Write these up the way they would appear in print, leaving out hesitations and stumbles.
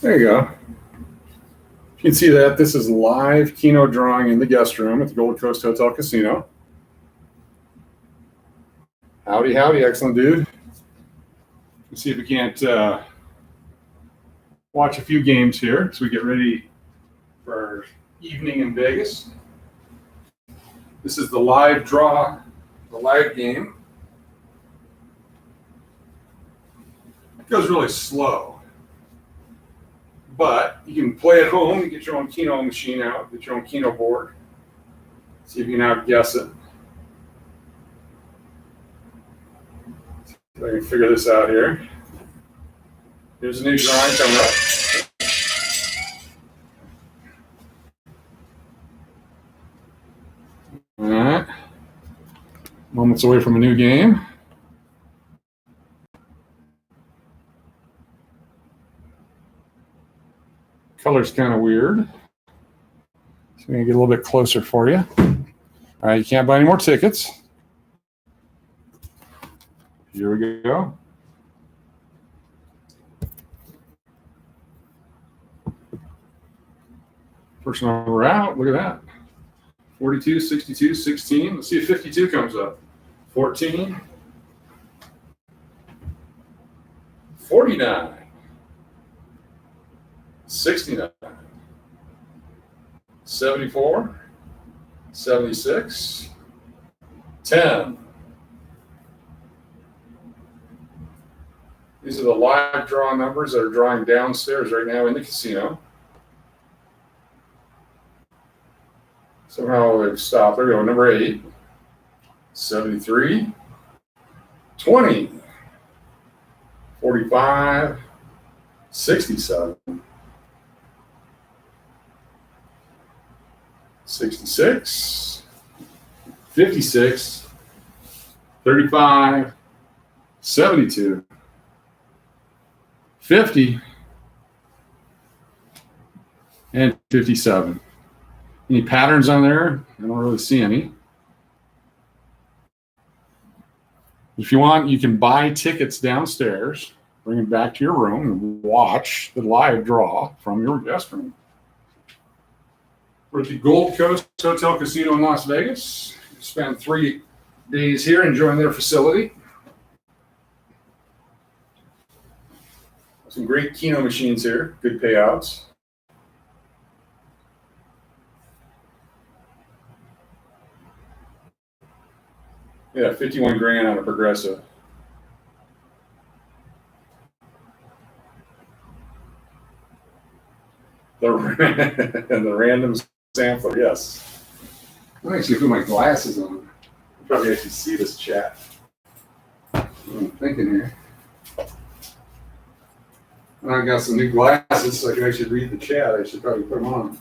There you go. You can see that this is live Keno drawing in the guest room at the Gold Coast Hotel Casino. Howdy, howdy, excellent dude. Let's see if we can't watch a few games here as we get ready for our evening in Vegas. This is the live draw, the live game. It goes really slow, but you can play at home. You get your own Keno machine out, get your own Keno board. See if you can outguess it. See if I can figure this out here. Here's a new drawing coming up. All right. Moments away from a new game. Color's kind of weird. So I'm going to get a little bit closer for you. All right, you can't buy any more tickets. Here we go. First number out, look at that. 42, 62, 16. Let's see if 52 comes up. 14. 49. 69. 74. 76. 10. These are the live draw numbers that are drawing downstairs right now in the casino. Somehow they've stopped. There we go. Number 8. 73. 20. 45. 67. 66. 56. 35. 72. 50. And 57. Any patterns on there? I don't really see any. If you want, you can buy tickets downstairs, bring them back to your room, and watch the live draw from your guest room. We're at the Gold Coast Hotel Casino in Las Vegas. We spent 3 days here enjoying their facility. Some great Keno machines here, good payouts. Yeah, 51 grand on a progressive. The random sampler, yes. Let me actually put my glasses on. I'll probably actually see this chat. What I'm thinking here. And I got some new glasses so I can actually read the chat. I should probably put them on.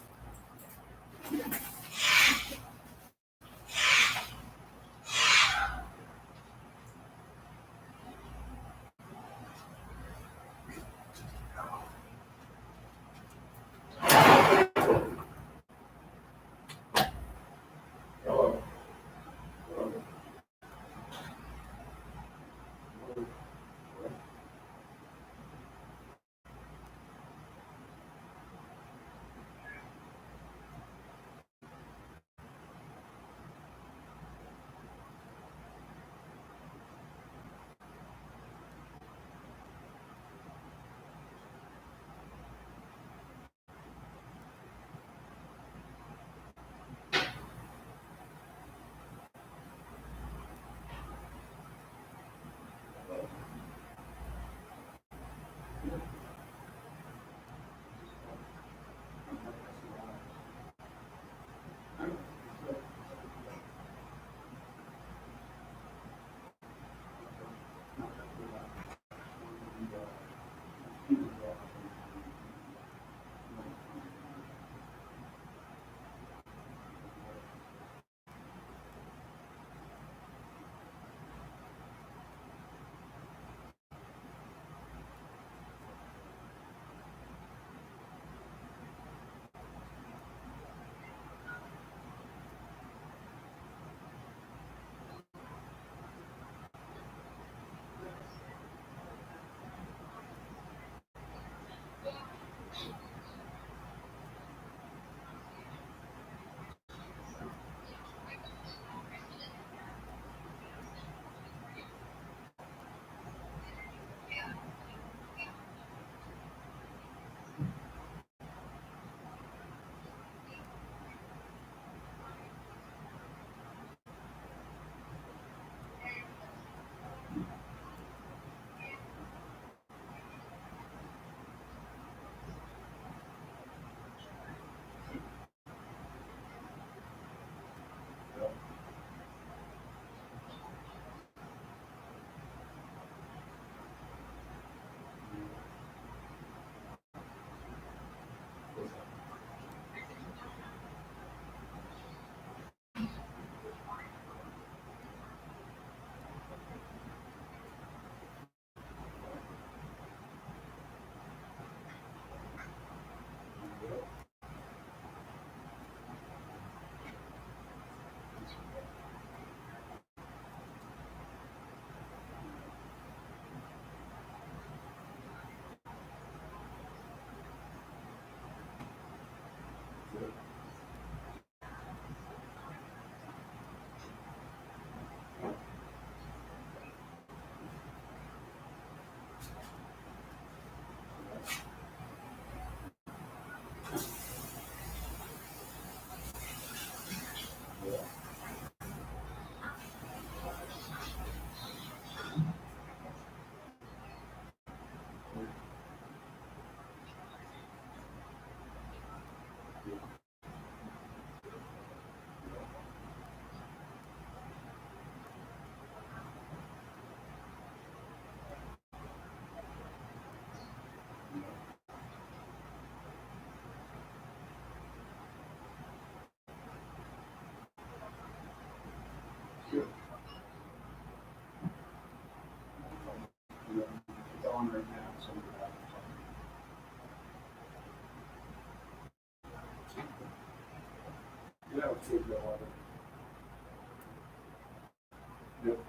Yep.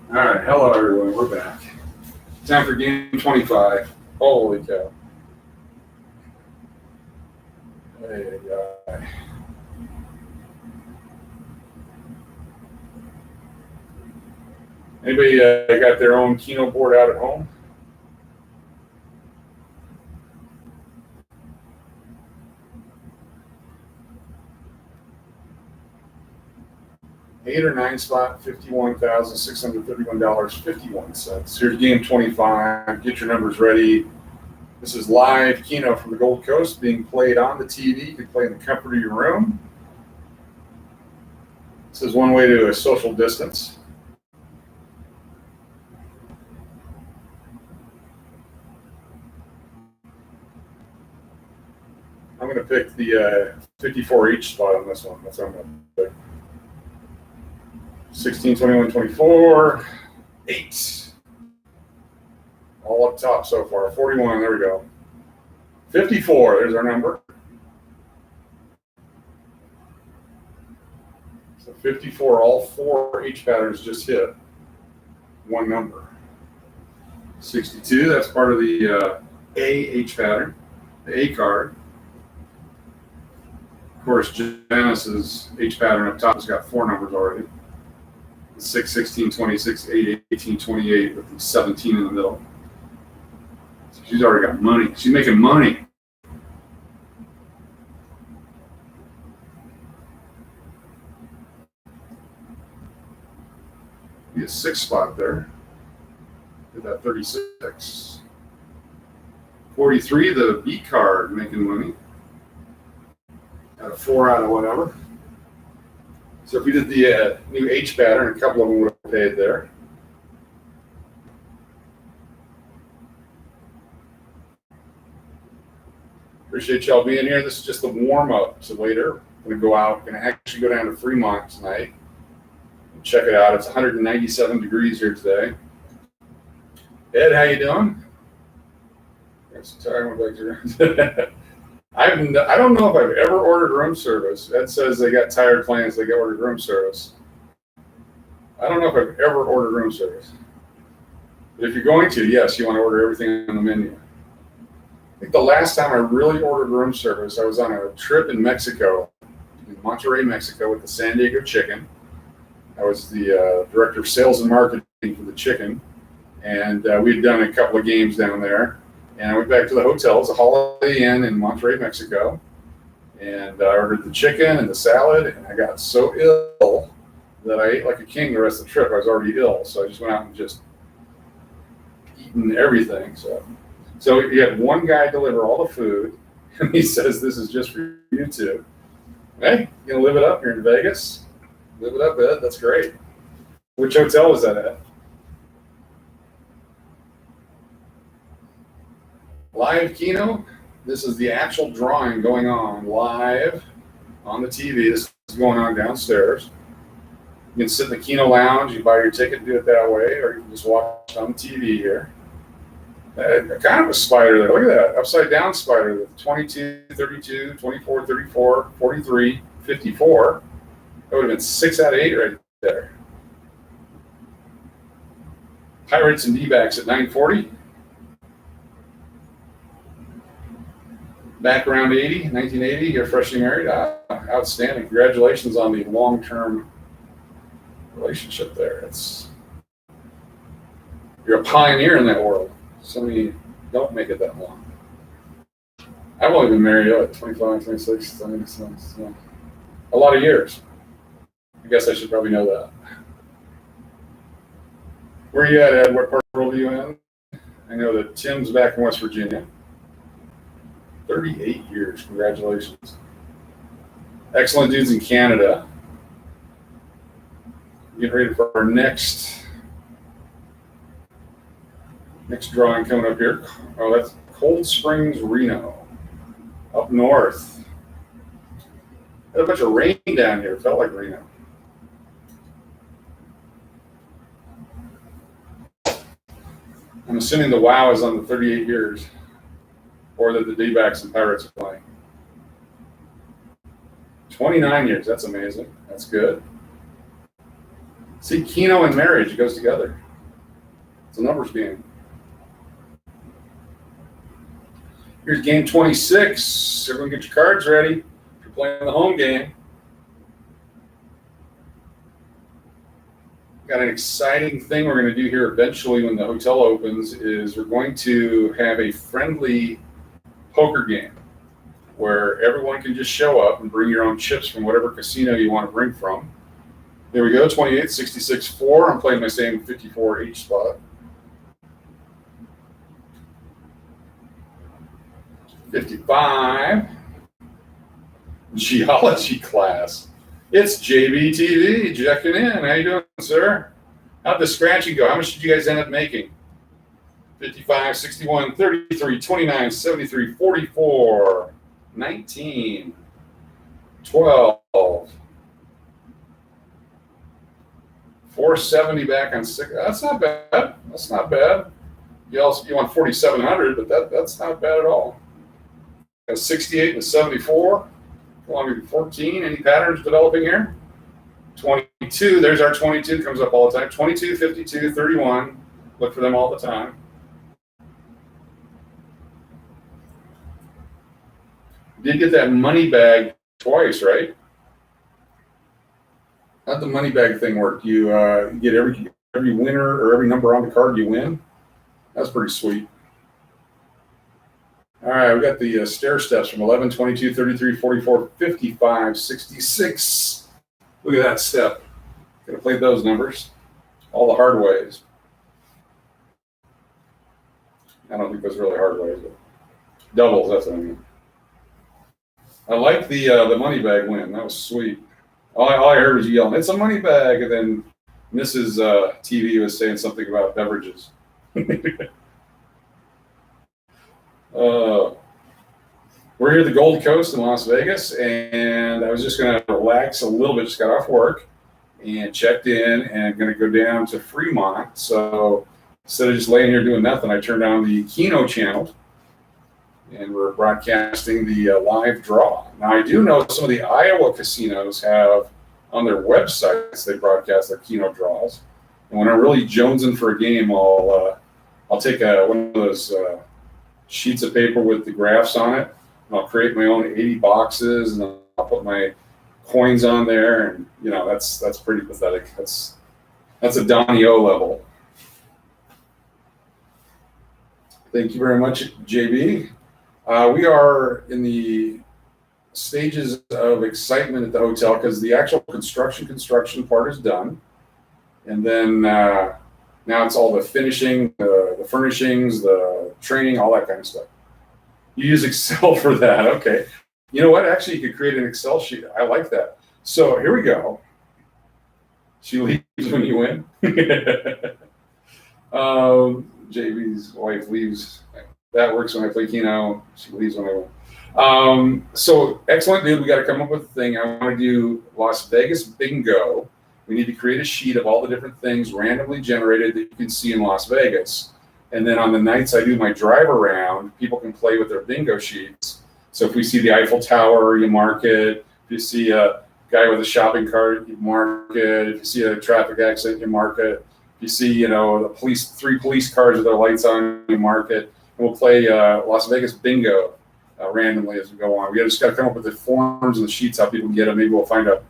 All right, hello everyone, we're back. Time for game 25. Holy cow. Hey, guy. Anybody got their own Keno board out at home? $8 or 9 spot, $51,631.51. Here's game 25. Get your numbers ready. This is live Keno from the Gold Coast being played on the TV. You can play in the comfort of your room. This is one way to a social distance. I'm going to pick the 54H spot on this one. That's what I'm going to pick. 16, 21, 24, 8. All up top so far. 41, there we go. 54, there's our number. So 54, all 4 H patterns just hit one number. 62, that's part of the A H pattern, the A card. Of course, Janice's H pattern up top has got 4 numbers already. 6, 16, 26, 8, 18, 28 with the 17 in the middle. So she's already got money. She's making money. Be a 6 spot there. Did that 36. 43, the B card making money. Got a 4 out of whatever. So if we did the new H pattern, a couple of them would have paid there. Appreciate y'all being here. This is just the warm up. So later, I'm going to go out. Going to actually go down to Fremont tonight and check it out. It's 197 degrees here today. Ed, how you doing? I don't know if I've ever ordered room service. Ed says they got tired clients, they got ordered room service. I don't know if I've ever ordered room service. But if you're going to, yes, you want to order everything on the menu. I think the last time I really ordered room service, I was on a trip in Mexico, in Monterrey, Mexico, with the San Diego Chicken. I was the director of sales and marketing for the Chicken, and we had done a couple of games down there. And I went back to the hotel. It was a Holiday Inn in Monterrey, Mexico. And I ordered the chicken and the salad, and I got so ill that I ate like a king the rest of the trip. I was already ill, so I just went out and just eaten everything. So you had one guy deliver all the food, and he says, "This is just for you two." Hey, you gonna live it up here in Vegas? Live it up, Ed. That's great. Which hotel was that at? Live Keno. This is the actual drawing going on live on the TV. This is going on downstairs. You can sit in the Keno lounge. You buy your ticket and do it that way, or you can just watch on the TV here. Kind of a spider there. Look at that. Upside down spider. 22, 32, 24, 34, 43. 54. That would have been 6 out of 8 right there. Pirates and D-backs at 940. Back around 80, 1980, you're freshly married. Outstanding. Congratulations on the long-term relationship there. You're a pioneer in that world. Some of you don't make it that long. I've only been married, 25, 26, 26, a lot of years. I guess I should probably know that. Where are you at, Ed? What part of the world are you in? I know that Tim's back in West Virginia. 38 years. Congratulations. Excellent dudes in Canada. Getting ready for our next drawing coming up here. Oh, that's Cold Springs, Reno. Up north. Had a bunch of rain down here. Felt like Reno. I'm assuming the WoW is on the 38 years, or that the D-backs and Pirates are playing. 29 years. That's amazing. That's good. See, Keno and marriage goes together. It's a numbers game. Here's game 26. Everyone get your cards ready. If you're playing the home game. Got an exciting thing we're going to do here eventually when the hotel opens is we're going to have a friendly poker game where everyone can just show up and bring your own chips from whatever casino you want to bring from. There we go, 28, 66, 4. I'm playing my same 54 each spot. 55. Geology class. It's JBTV checking in. How you doing, sir? How'd the scratching go? How much did you guys end up making? 55, 61, 33, 29, 73, 44, 19, 12, 470 back on 6. That's not bad. That's not bad. You want 4,700, but that's not bad at all. Got 68 and 74. Longer than 14. Any patterns developing here? 22. There's our 22. Comes up all the time. 22, 52, 31. Look for them all the time. Did get that money bag twice, right? How'd the money bag thing work? You get every winner or every number on the card you win. That's pretty sweet. All right, we got the stair steps from 11, 22, 33, 44, 55, 66. Look at that step. Could have played those numbers all the hard ways. I don't think those really hard ways, but doubles, that's what I mean. I like the money bag win. That was sweet. All I heard was you yelling, "It's a money bag," and then Mrs. TV was saying something about beverages. We're here at the Gold Coast in Las Vegas, and I was just going to relax a little bit. Just got off work and checked in, and going to go down to Fremont. So instead of just laying here doing nothing, I turned on the Keno channel, and we're broadcasting the live draw. Now, I do know some of the Iowa casinos have on their websites, they broadcast their Keno draws. And when I'm really jonesing for a game, I'll take one of those sheets of paper with the graphs on it, and I'll create my own 80 boxes, and I'll put my coins on there, and that's pretty pathetic. That's a Donnie O level. Thank you very much, JB. We are in the stages of excitement at the hotel because the actual construction part is done, and then now it's all the finishing, the furnishings, the training, all that kind of stuff. You use Excel for that, okay? You know what? Actually, you could create an Excel sheet. I like that. So here we go. She leaves when you win. JB's wife leaves. That works when I play Keno. She leaves when I win. So excellent, dude. We got to come up with a thing. I want to do Las Vegas bingo. We need to create a sheet of all the different things randomly generated that you can see in Las Vegas. And then on the nights I do my drive around, people can play with their bingo sheets. So if we see the Eiffel Tower, you mark it. If If you see a guy with a shopping cart, you mark it. If you see a traffic accident, you mark it. If you see, the three police cars with their lights on, you mark it. And we'll play Las Vegas bingo randomly as we go on. We just got to come up with the forms and the sheets, how people can get them. Maybe we'll find a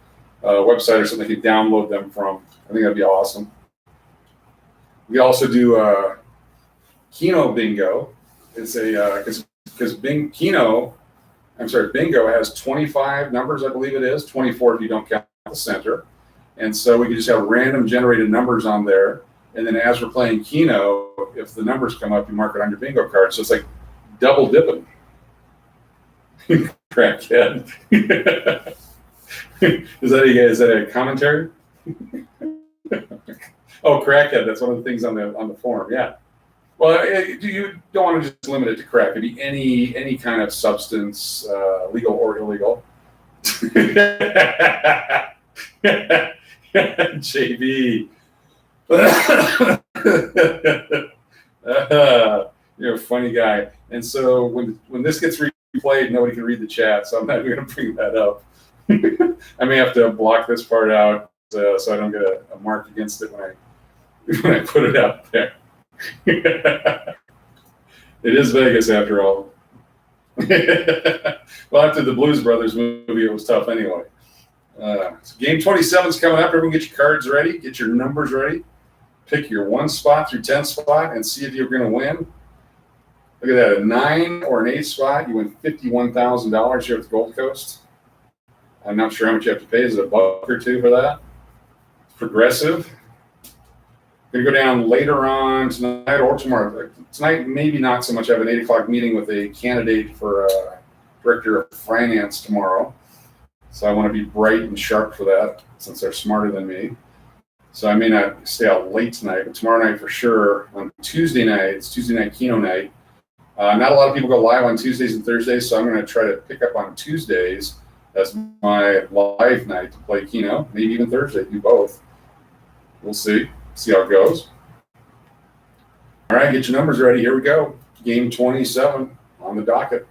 website or something they can download them from. I think that'd be awesome. We also do Keno bingo. It's because bingo has 25 numbers, I believe it is, 24 if you don't count the center. And so we can just have random generated numbers on there. And then as we're playing Keno, if the numbers come up, you mark it on your bingo card. So it's like double dipping. Crackhead. Is that a commentary? Oh, crackhead. That's one of the things on the form. Yeah. Well, you don't want to just limit it to crack. It'd be any kind of substance, legal or illegal. JB. You're a funny guy. And so when this gets replayed, nobody can read the chat, so I'm not going to bring that up. I may have to block this part out so I don't get a mark against it when I put it out there. It is Vegas after all. Well, after the Blues Brothers movie, it was tough anyway. So game 27 is coming up. Everyone get your cards ready, get your numbers ready. Pick your 1 spot through 10 spot and see if you're going to win. Look at that, a 9 or an 8 spot, you win $51,000 here at the Gold Coast. I'm not sure how much you have to pay. Is it $1 or $2 for that? It's progressive. Going to go down later on tonight or tomorrow. Tonight, maybe not so much. I have an 8 o'clock meeting with a candidate for director of finance tomorrow. So I want to be bright and sharp for that since they're smarter than me. So I may not stay out late tonight, but tomorrow night for sure. On Tuesday night, it's Tuesday night Keno night. Not a lot of people go live on Tuesdays and Thursdays, so I'm going to try to pick up on Tuesdays as my live night to play Keno. Maybe even Thursday, do both. We'll see how it goes. All right, get your numbers ready. Here we go. Game 27 on the docket.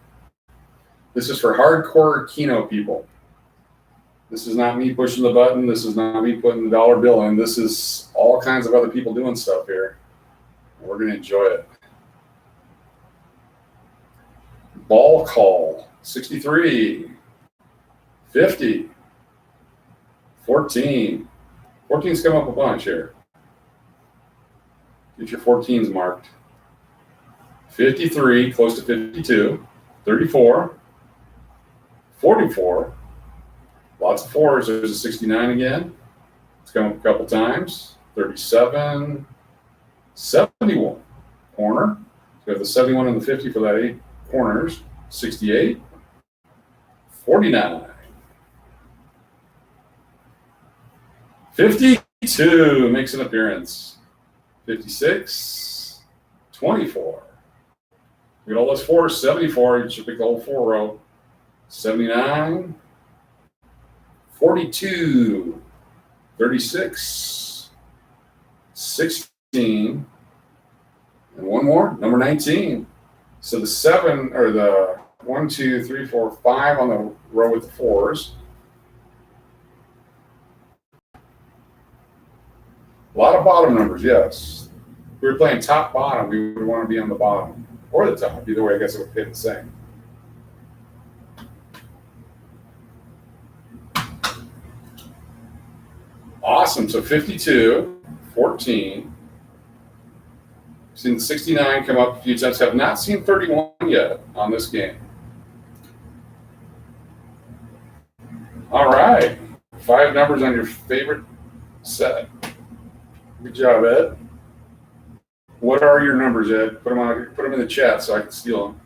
This is for hardcore Keno people. This is not me pushing the button. This is not me putting the dollar bill in. This is all kinds of other people doing stuff here. We're going to enjoy it. Ball call, 63, 50, 14. 14's come up a bunch here. Get your 14s marked. 53, close to 52, 34, 44. Lots of 4s. There's a 69 again. It's come up a couple times. 37, 71. Corner. So we have the 71 and the 50 for that 8 corners. 68, 49, 52 makes an appearance. 56, 24. We got all those 4s. 74, you should pick the whole 4 row. 79, 42, 36, 16, and one more, number 19. So the 7, or the 1, 2, 3, 4, 5 on the row with the 4s. A lot of bottom numbers, yes. If we were playing top bottom, we would want to be on the bottom or the top. Either way, I guess it would hit the same. Awesome. So 52, 14. Seen the 69 come up a few times. Have not seen 31 yet on this game. All right. 5 numbers on your favorite set. Good job, Ed. What are your numbers, Ed? Put them in the chat so I can steal them.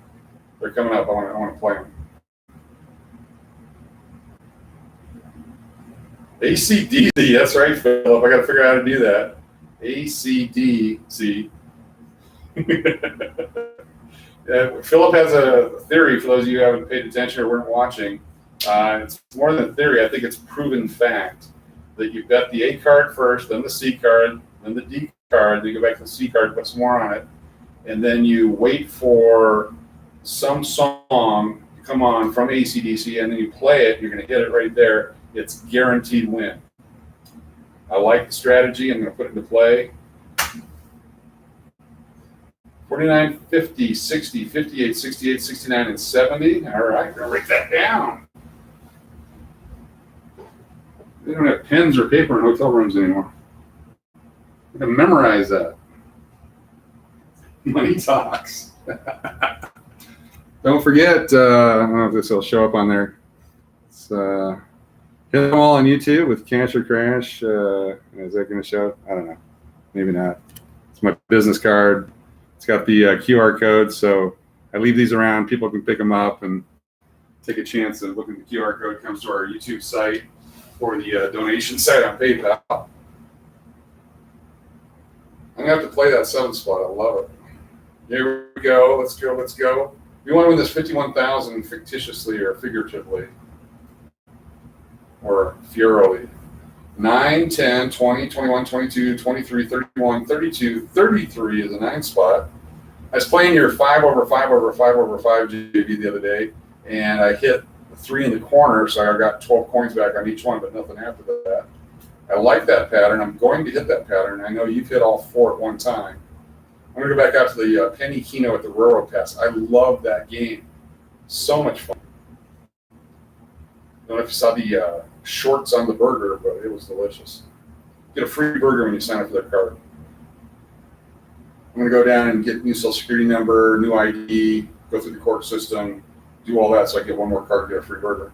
They're coming up. I want to play them. ACDC. That's right, Philip. I got to figure out how to do that. ACDC. Philip has a theory, for those of you who haven't paid attention or weren't watching. It's more than theory. I think it's proven fact that you bet the A card first, then the C card, then the D card, then you go back to the C card, put some more on it, and then you wait for some song to come on from AC/DC, and then you play it, you're going to hit it right there. It's guaranteed win. I like the strategy. I'm going to put it into play. 49, 50, 60, 58, 68, 69, and 70. All right, I'm going to write that down. They don't have pens or paper in hotel rooms anymore. I can memorize that. Money talks. Don't forget, I don't know if this will show up on there. It's, hit them all on YouTube with Cancer Crash. Is that going to show? I don't know. Maybe not. It's my business card. It's got the QR code, so I leave these around. People can pick them up and take a chance of looking at the QR code. Comes to our YouTube site or the donation site on PayPal. I'm going to have to play that 7 spot. I love it. Here we go. Let's go. Let's go. We want to win this 51,000 fictitiously or figuratively or furiously. 9, 10, 20, 21, 22, 23, 31, 32, 33 is a 9 spot. I was playing your 5 over 5 over 5 over 5 JV the other day, and I hit the 3 in the corner, so I got 12 coins back on each one, but nothing after that. I like that pattern. I'm going to hit that pattern. I know you've hit all 4 at one time. I'm going to go back out to the penny Keno at the Railroad Pass. I love that game. So much fun. I don't know if you saw the shorts on the burger, but it was delicious. Get a free burger when you sign up for their card. I'm going to go down and get new social security number, new ID, go through the court system, do all that so I get one more card to get a free burger.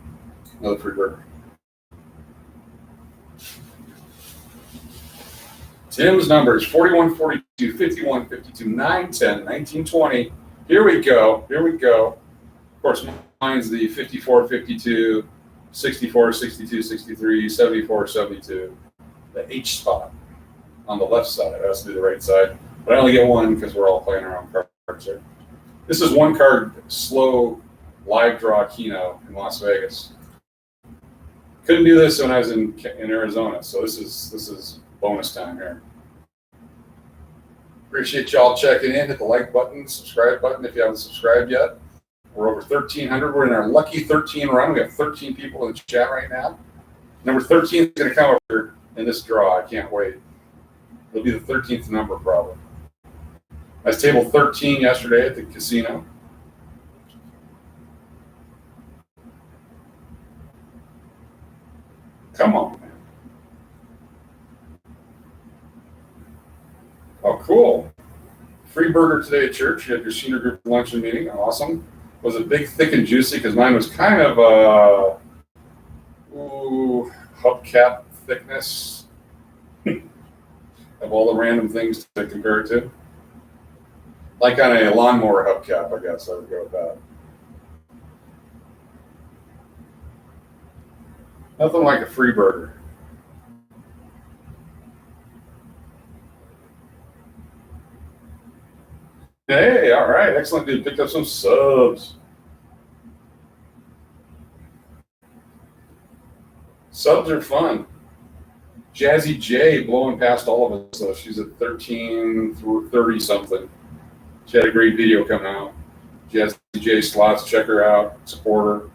Another free burger. Tim's numbers 41, 42, 51, 52, 9, 10, 19, 20. Here we go. Here we go. Of course, mine's the 54, 52, 64, 62, 63, 74, 72. The H spot on the left side. It has to be the right side. But I only get one because we're all playing our own cards here. This is one card slow live draw Keno in Las Vegas. Couldn't do this when I was in Arizona, so this is bonus time here. Appreciate y'all checking in. Hit the like button, subscribe button if you haven't subscribed yet. We're over 1,300. We're in our lucky 13 run. We have 13 people in the chat right now. Number 13 is going to come over in this draw. I can't wait. It'll be the 13th number probably. I was table 13 yesterday at the casino. Come on, man. Oh, cool. Free burger today at church. You had your senior group luncheon meeting. Awesome. Was it big, thick, and juicy? Because mine was kind of hubcap thickness of all the random things to compare it to. Like on a lawnmower hubcap, I guess I would go with that. Nothing like a free burger. Hey, all right, excellent, dude. Picked up some subs. Subs are fun. Jazzy J blowing past all of us, so she's at 13 through 30 something. She had a great video come out. Jazzy J slots, check her out, support her.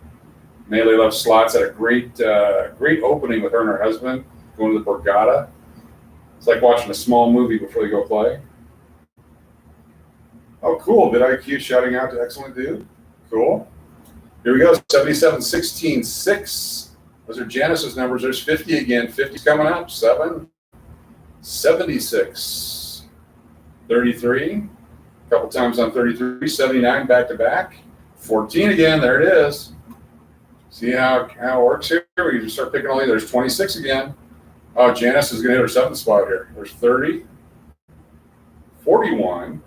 Melee Love Slots had a great opening with her and her husband going to the Borgata. It's like watching a small movie before they go play. Oh, cool. VidIQ shouting out to excellent dude. Cool. Here we go. 77, 16, 6. Those are Janice's numbers. There's 50 again. 50's coming up. 7. 76. 33. A couple times on 33. 79 back to back. 14 again. There it is. See how it works here? We can just start picking all these. There's 26 again. Oh, Janice is going to hit her 7th spot here. There's 30. 41.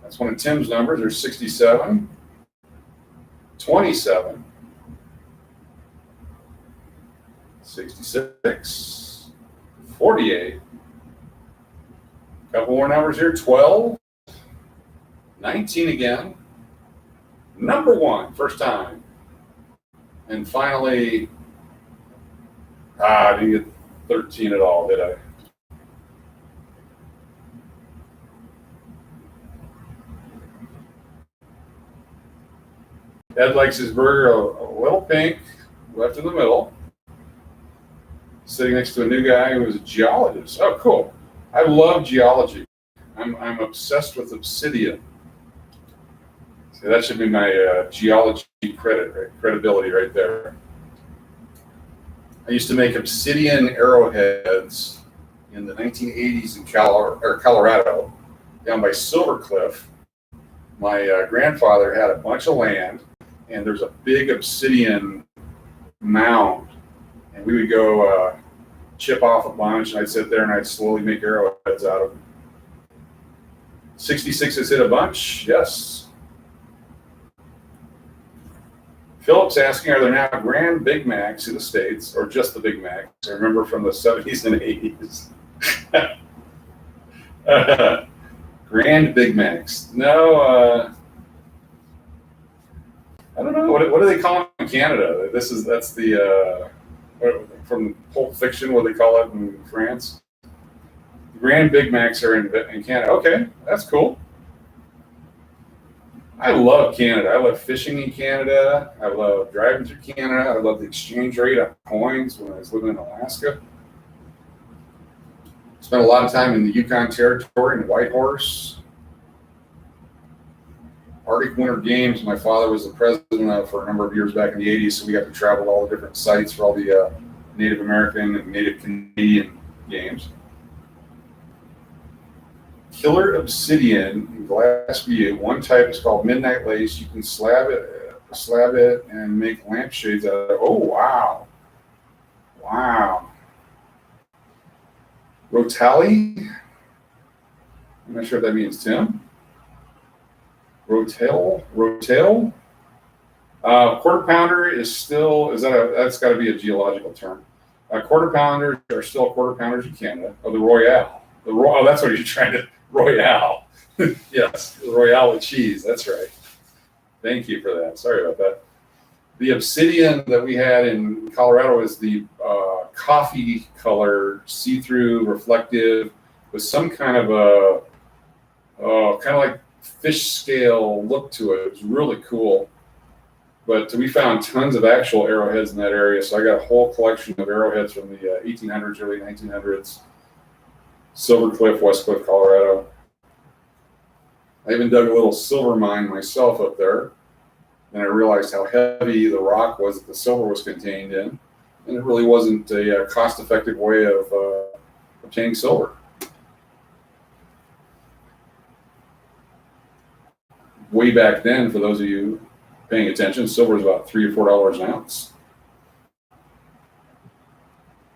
That's one of Tim's numbers. There's 67, 27, 66, 48. Couple more numbers here. 12, 19 again. Number 1, first time. And finally, I didn't get 13 at all, did I? Ed likes his burger a little pink, left in the middle, sitting next to a new guy who is a geologist. Oh, cool. I love geology. I'm obsessed with obsidian. So that should be my geology credibility right there. I used to make obsidian arrowheads in the 1980s in Colorado, down by Silver Cliff. My grandfather had a bunch of land, and there's a big obsidian mound, and we would go chip off a bunch, and I'd sit there and I'd slowly make arrowheads out of them. 66 has hit a bunch, yes. Philip's asking, are there now Grand Big Macs in the States, or just the Big Macs? I remember from the 70s and 80s. Grand Big Macs. No, I don't know. What do they call them in Canada? That's the from Pulp Fiction, what they call it in France. Grand Big Macs are in Canada. Okay, that's cool. I love Canada. I love fishing in Canada. I love driving through Canada. I love the exchange rate on coins when I was living in Alaska. Spent a lot of time in the Yukon Territory and Whitehorse. Arctic Winter Games, my father was the president of for a number of years back in the 80s, so we got to travel to all the different sites for all the Native American and Native Canadian games. Killer obsidian in glass view. One type is called midnight lace. You can slab it and make lampshades out of it. Oh, wow. Wow. Rotali? I'm not sure if that means Tim. Rotel? Quarter pounder is still, that's got to be a geological term. Quarter pounders are still quarter pounders in Canada. Oh, the Royale. Oh, that's what you're trying to, Royale. Yes, Royale with cheese. That's right. Thank you for that. Sorry about that. The obsidian that we had in Colorado is the coffee color, see-through, reflective, with some kind of a, kind of like fish scale look to it. It was really cool. But we found tons of actual arrowheads in that area, so I got a whole collection of arrowheads from the 1800s, early 1900s. Silver Cliff, West Cliff, Colorado. I even dug a little silver mine myself up there, and I realized how heavy the rock was that the silver was contained in, and it really wasn't a cost-effective way of obtaining silver. Way back then, for those of you paying attention, silver was about $3 or $4 an ounce.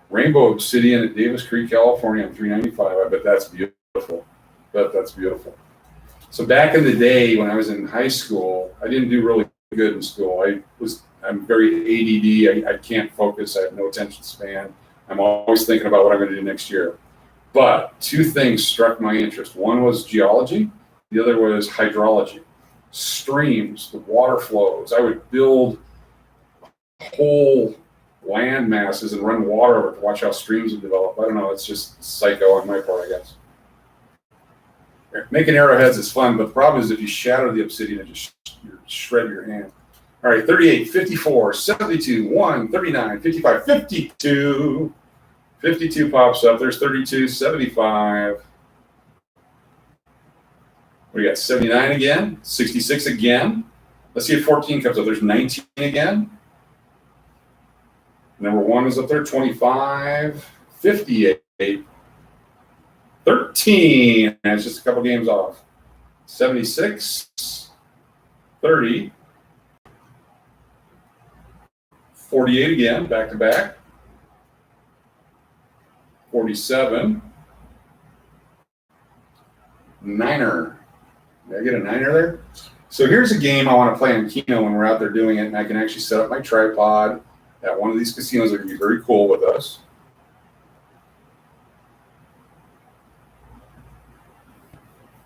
Rainbow obsidian at Davis Creek, California, on 395. I bet that's beautiful. That's beautiful. So back in the day when I was in high school, I didn't do really good in school. I'm very ADD. I can't focus. I have no attention span. I'm always thinking about what I'm going to do next year. But two things struck my interest. One was geology. The other was hydrology. Streams, the water flows. I would build whole land masses and run water over to watch how streams would develop. I don't know. It's just psycho on my part, I guess. Making arrowheads is fun, but the problem is if you shatter the obsidian, it just shred your hand. All right, 38, 54, 72, 1, 39, 55, 52. 52 pops up. There's 32, 75. We got 79 again, 66 again. Let's see if 14 comes up. There's 19 again. Number 1 is up there, 25, 58, 13. That's just a couple games off. 76, 30, 48 again, back to back. 47, niner. Did I get a niner there? So here's a game I want to play on Keno when we're out there doing it, and I can actually set up my tripod at one of these casinos that would be very cool with us.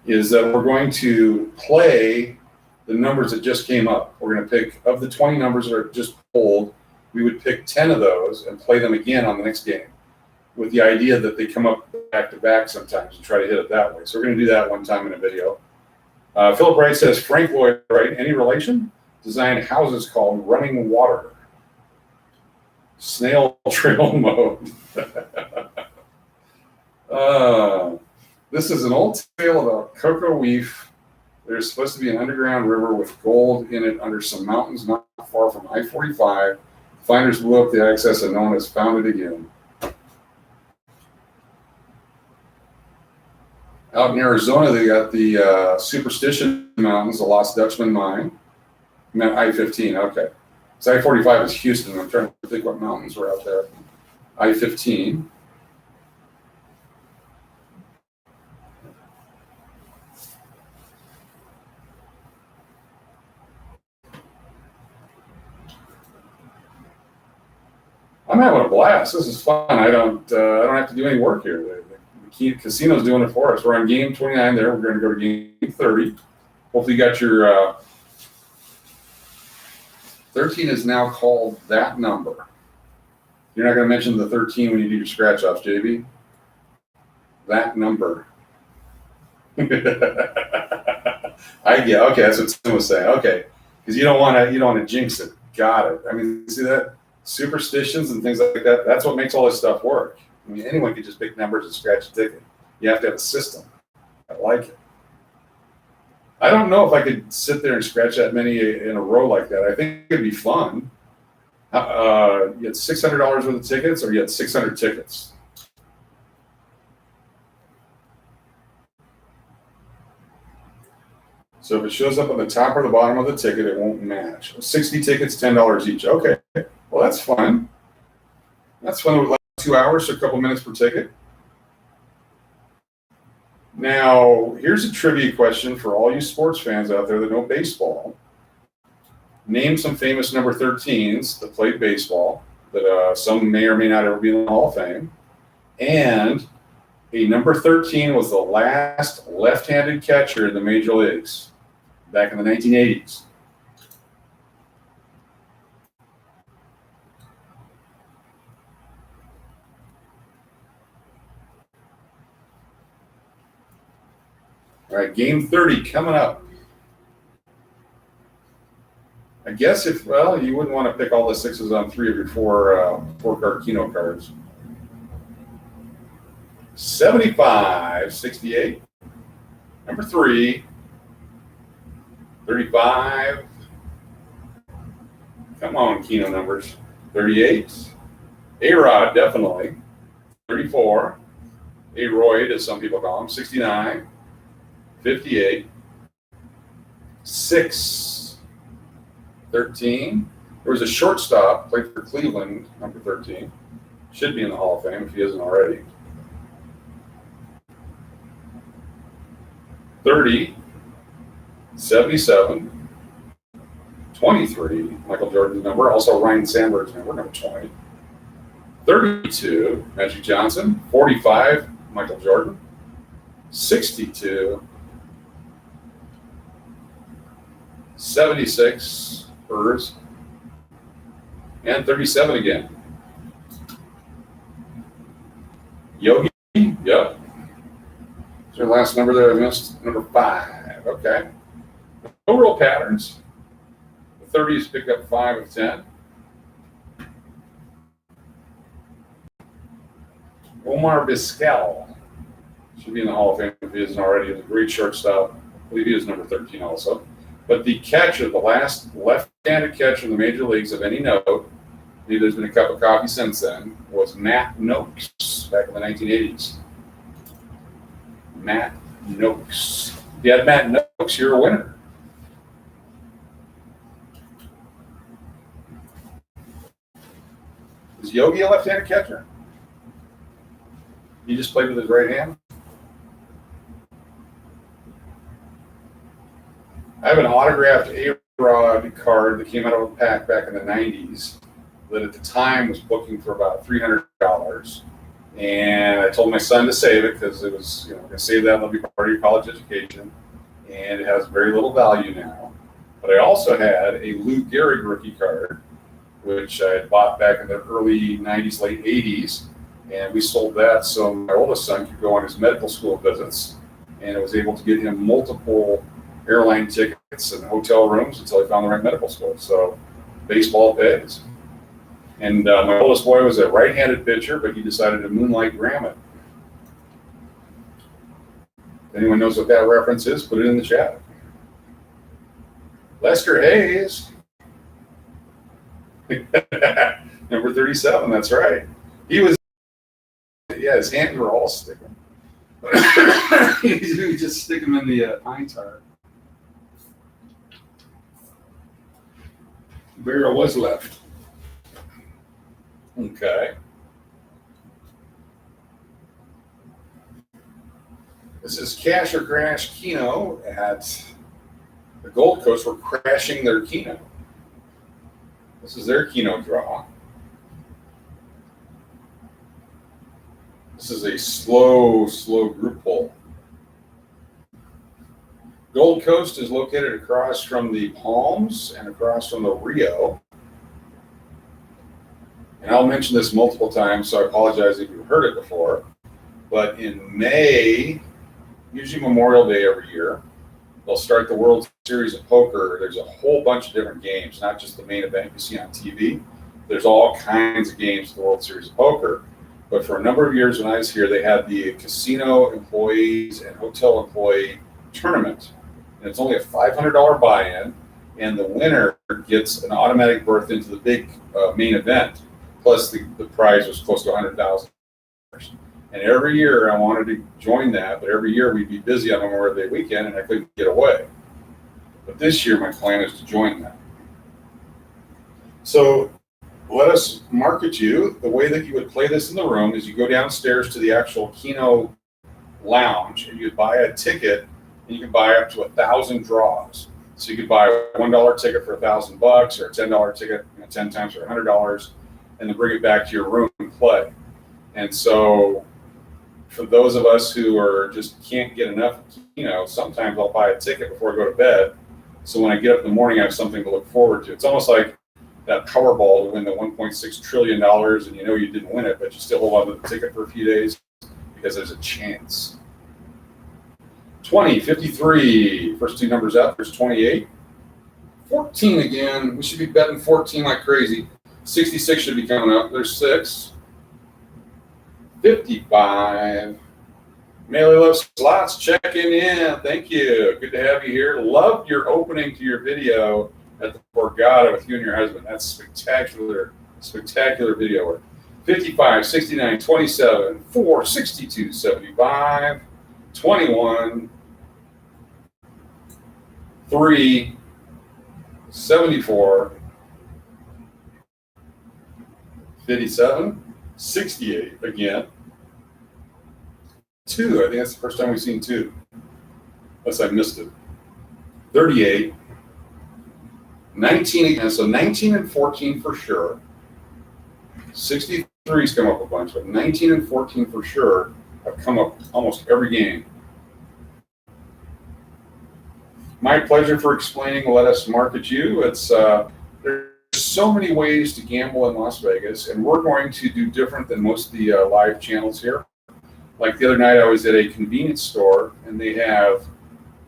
Is that we're going to play the numbers that just came up. We're going to pick, of the 20 numbers that are just pulled, we would pick 10 of those and play them again on the next game, with the idea that they come up back to back sometimes and try to hit it that way. So we're going to do that one time in a video. Philip Wright says, Frank Lloyd Wright, any relation? designed houses called running water. Snail trail mode. This is an old tale about cocoa leaf. There's supposed to be an underground river with gold in it under some mountains not far from I-45. Finders blew up the access and no one has found it again. Out in Arizona, they got the Superstition Mountains, the Lost Dutchman Mine. I meant I-15, okay. So I-45 is Houston. I'm trying to think what mountains were out there. I-15. I'm having a blast. This is fun. I don't have to do any work here. The casino's doing it for us. We're on game 29 there. We're going to go to game 30. Hopefully you got your 13 is now called that number. You're not going to mention the 13 when you do your scratch offs, JB. That number. I get okay. That's what Tim was saying. Okay, because you don't want to jinx it. Got it. I mean, see that superstitions and things like that. That's what makes all this stuff work. I mean, anyone can just pick numbers and scratch a ticket. You have to have a system. I like it. I don't know if I could sit there and scratch that many in a row like that. I think it'd be fun. You had $600 worth of tickets, or you had 600 tickets. So if it shows up on the top or the bottom of the ticket, it won't match. 60 tickets, $10 each. Okay, well that's fun. That's fun. It would last 2 hours, so a couple minutes per ticket. Now, here's a trivia question for all you sports fans out there that know baseball. Name some famous number 13s that played baseball, that some may or may not ever be in the Hall of Fame. And a number 13 was the last left-handed catcher in the major leagues back in the 1980s. All right, game 30 coming up. I guess you wouldn't want to pick all the sixes on three of your four-card Keno cards. 75, 68. Number 3. 35. Come on, Keno numbers. 38. A-Rod, definitely. 34. A-Royd, as some people call him. 69. 58. 6. 13. There was a shortstop, played for Cleveland, number 13. Should be in the Hall of Fame if he isn't already. 30. 77. 23. Michael Jordan's number. Also Ryan Sandberg's number 20. 32. Magic Johnson. 45. Michael Jordan. 62. 76, Spurs, and 37 again. Yogi, yep. Is your last number that I missed? Number 5, okay. No real patterns. The 30s pick up 5 of 10. Omar Vizquel should be in the Hall of Fame if he isn't already. He was a great shortstop. I believe he was number 13 also. But the catcher, the last left-handed catcher in the major leagues of any note, maybe there's been a cup of coffee since then, was Matt Noakes back in the 1980s. Matt Noakes. If you had Matt Noakes, you're a winner. Is Yogi a left-handed catcher? He just played with his right hand? I have an autographed A-Rod card that came out of a pack back in the 90s that at the time was booking for about $300. And I told my son to save it because it was, going to save that and that'll be part of your college education. And it has very little value now. But I also had a Lou Gehrig rookie card, which I had bought back in the early 90s, late 80s. And we sold that so my oldest son could go on his medical school visits. And I was able to get him multiple airline tickets and hotel rooms until I found the right medical school. So baseball pays. And my oldest boy was a right-handed pitcher, but he decided to moonlight Graham. If anyone knows what that reference is, put it in the chat. Lester Hayes. Number 37, that's right. He was, yeah, his hands were all sticking. You just stick them in the pine tar. Barrel was left. Okay. This is Cash or Crash Keno at the Gold Coast. We're crashing their Keno. This is their Keno draw. This is a slow group pull. Gold Coast is located across from the Palms and across from the Rio. And I'll mention this multiple times, so I apologize if you've heard it before. But in May, usually Memorial Day every year, they'll start the World Series of Poker. There's a whole bunch of different games, not just the main event you see on TV. There's all kinds of games for the World Series of Poker. But for a number of years when I was here, they had the casino employees and hotel employee tournament. And it's only a $500 buy-in, and the winner gets an automatic berth into the big main event. Plus, the prize was close to $100,000. And every year I wanted to join that, but every year we'd be busy on Memorial Day weekend, and I couldn't get away. But this year my plan is to join that. So let us market you. The way that you would play this in the room is you go downstairs to the actual Keno lounge, and you buy a ticket, and you can buy up to 1,000 draws. So you could buy a $1 ticket for $1,000 or a $10 ticket, 10 times for $100, and then bring it back to your room and play. And so for those of us who are just can't get enough, sometimes I'll buy a ticket before I go to bed. So when I get up in the morning, I have something to look forward to. It's almost like that Powerball to win the $1.6 trillion, and you know you didn't win it, but you still hold on to the ticket for a few days because there's a chance. 20, 53, first two numbers out, there's 28. 14 again, we should be betting 14 like crazy. 66 should be coming up, there's 6. 55. Melee Love Slots checking in. Thank you. Good to have you here. Loved your opening to your video at the Borgata with you and your husband. That's spectacular, spectacular video work. 55, 69, 27, 4, 62, 75, 21, 3, 74, 57, 68 again. 2, I think that's the first time we've seen 2. Unless I missed it. 38. 19 again, so 19 and 14 for sure. 63's come up a bunch, but 19 and 14 for sure have come up almost every game. My pleasure for explaining Let Us Market You. It's there's so many ways to gamble in Las Vegas, and we're going to do different than most of the live channels here. Like the other night, I was at a convenience store, and they have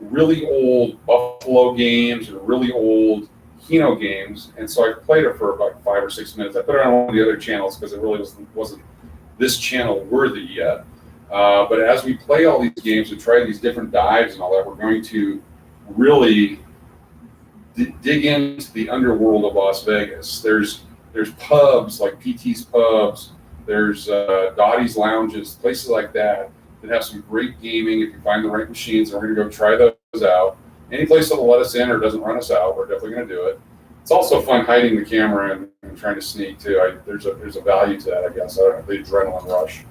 really old Buffalo games and really old Keno games, and so I played it for about 5 or 6 minutes. I put it on one of the other channels because it really wasn't this channel worthy yet. But as we play all these games and try these different dives and all that, we're going to really dig into the underworld of Las Vegas. There's pubs like PT's Pubs, there's Dottie's Lounges, places like that have some great gaming if you find the right machines, and we're going to go try those out. Any place that'll let us in or doesn't run us out, we're definitely going to do it. It's also fun hiding the camera and trying to sneak too. There's a value to that, I guess. I don't know, the adrenaline rush.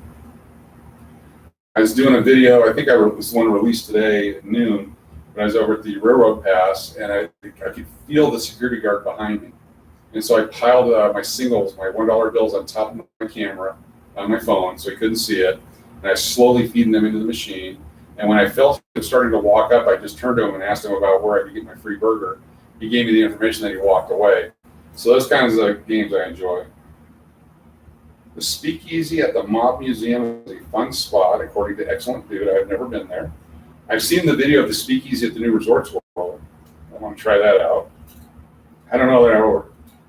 I was doing a video, I think this one released today at noon, when I was over at the railroad pass, and I could feel the security guard behind me. And so I piled my singles, my $1 bills on top of my camera on my phone so he couldn't see it. And I was slowly feeding them into the machine. And when I felt him starting to walk up, I just turned to him and asked him about where I could get my free burger. He gave me the information, that he walked away. So those kinds of games I enjoy. The Speakeasy at the Mob Museum is a fun spot, according to Excellent Dude. I've never been there. I've seen the video of the Speakeasy at the new Resorts World. want to try that out. I don't know that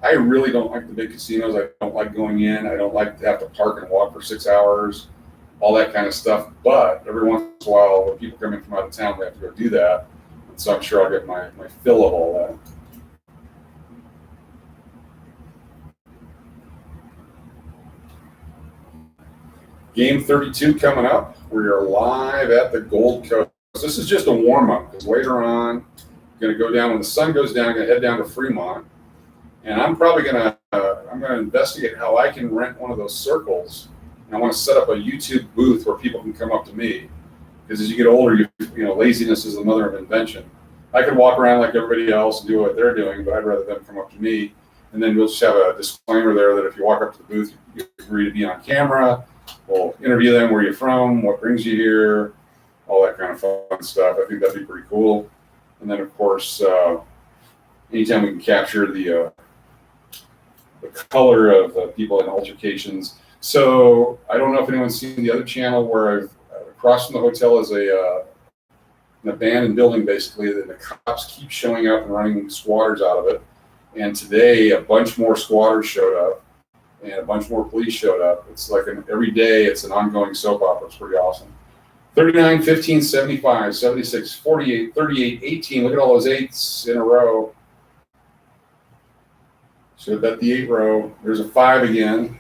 I really don't like the big casinos. I don't like going in. I don't like to have to park and walk for 6 hours, all that kind of stuff. But every once in a while, when people come in from out of town, we have to go do that. And so I'm sure I'll get my fill of all that. Game 32 coming up. We are live at the Gold Coast. This is just a warm-up because later on, I'm going to go down when the sun goes down. I'm going to head down to Fremont, and I'm probably going to investigate how I can rent one of those circles. And I want to set up a YouTube booth where people can come up to me because as you get older, you know, laziness is the mother of invention. I could walk around like everybody else and do what they're doing, but I'd rather them come up to me. And then we'll just have a disclaimer there that if you walk up to the booth, you agree to be on camera. We'll interview them, where you're from, what brings you here, all that kind of fun stuff. I think that'd be pretty cool. And then, of course, anytime we can capture the color of people in altercations. So I don't know if anyone's seen the other channel where across from the hotel is an abandoned building, basically, that the cops keep showing up and running squatters out of it. And today, a bunch more squatters showed up. And a bunch more police showed up. It's like every day, it's an ongoing soap opera. It's pretty awesome. 39, 15, 75, 76, 48, 38, 18. Look at all those eights in a row. Should have bet the 8 row. There's a 5 again.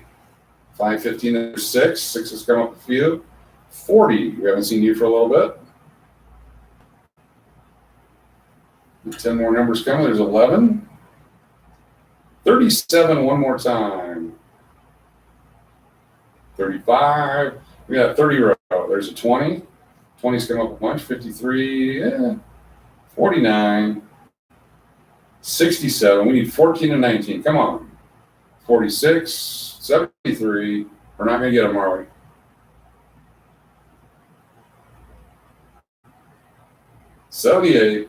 5, 15, there's 6. 6 has come up a few. 40, we haven't seen you for a little bit. 10 more numbers coming. There's 11. 37 one more time. 35. We got a 30 row. There's a 20. 20's come up a bunch. 53. 49. 67. We need 14 and 19. Come on. 46. 73. We're not going to get them, are we? $78.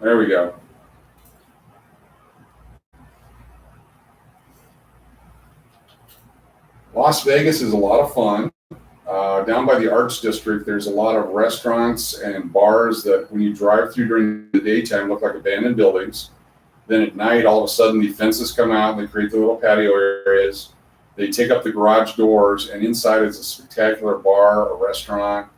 There we go. Las Vegas is a lot of fun. Down by the Arts District, there's a lot of restaurants and bars that when you drive through during the daytime look like abandoned buildings. Then at night, all of a sudden, the fences come out and they create the little patio areas. They take up the garage doors, and inside is a spectacular bar, a restaurant,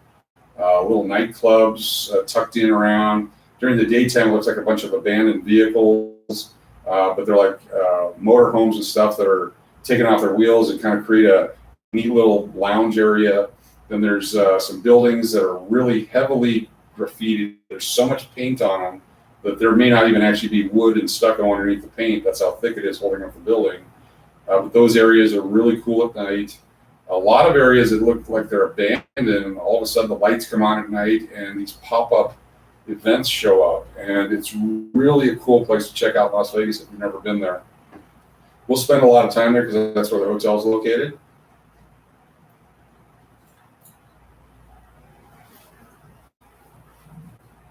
little nightclubs tucked in around. During the daytime, it looks like a bunch of abandoned vehicles, but they're like motorhomes and stuff that are taking off their wheels and kind of create a neat little lounge area. Then there's some buildings that are really heavily graffitied. There's so much paint on them that there may not even actually be wood and stucco underneath the paint. That's how thick it is holding up the building. But those areas are really cool at night. A lot of areas that look like they're abandoned, all of a sudden the lights come on at night and these pop-up events show up. And it's really a cool place to check out Las Vegas if you've never been there. We'll spend a lot of time there because that's where the hotel is located.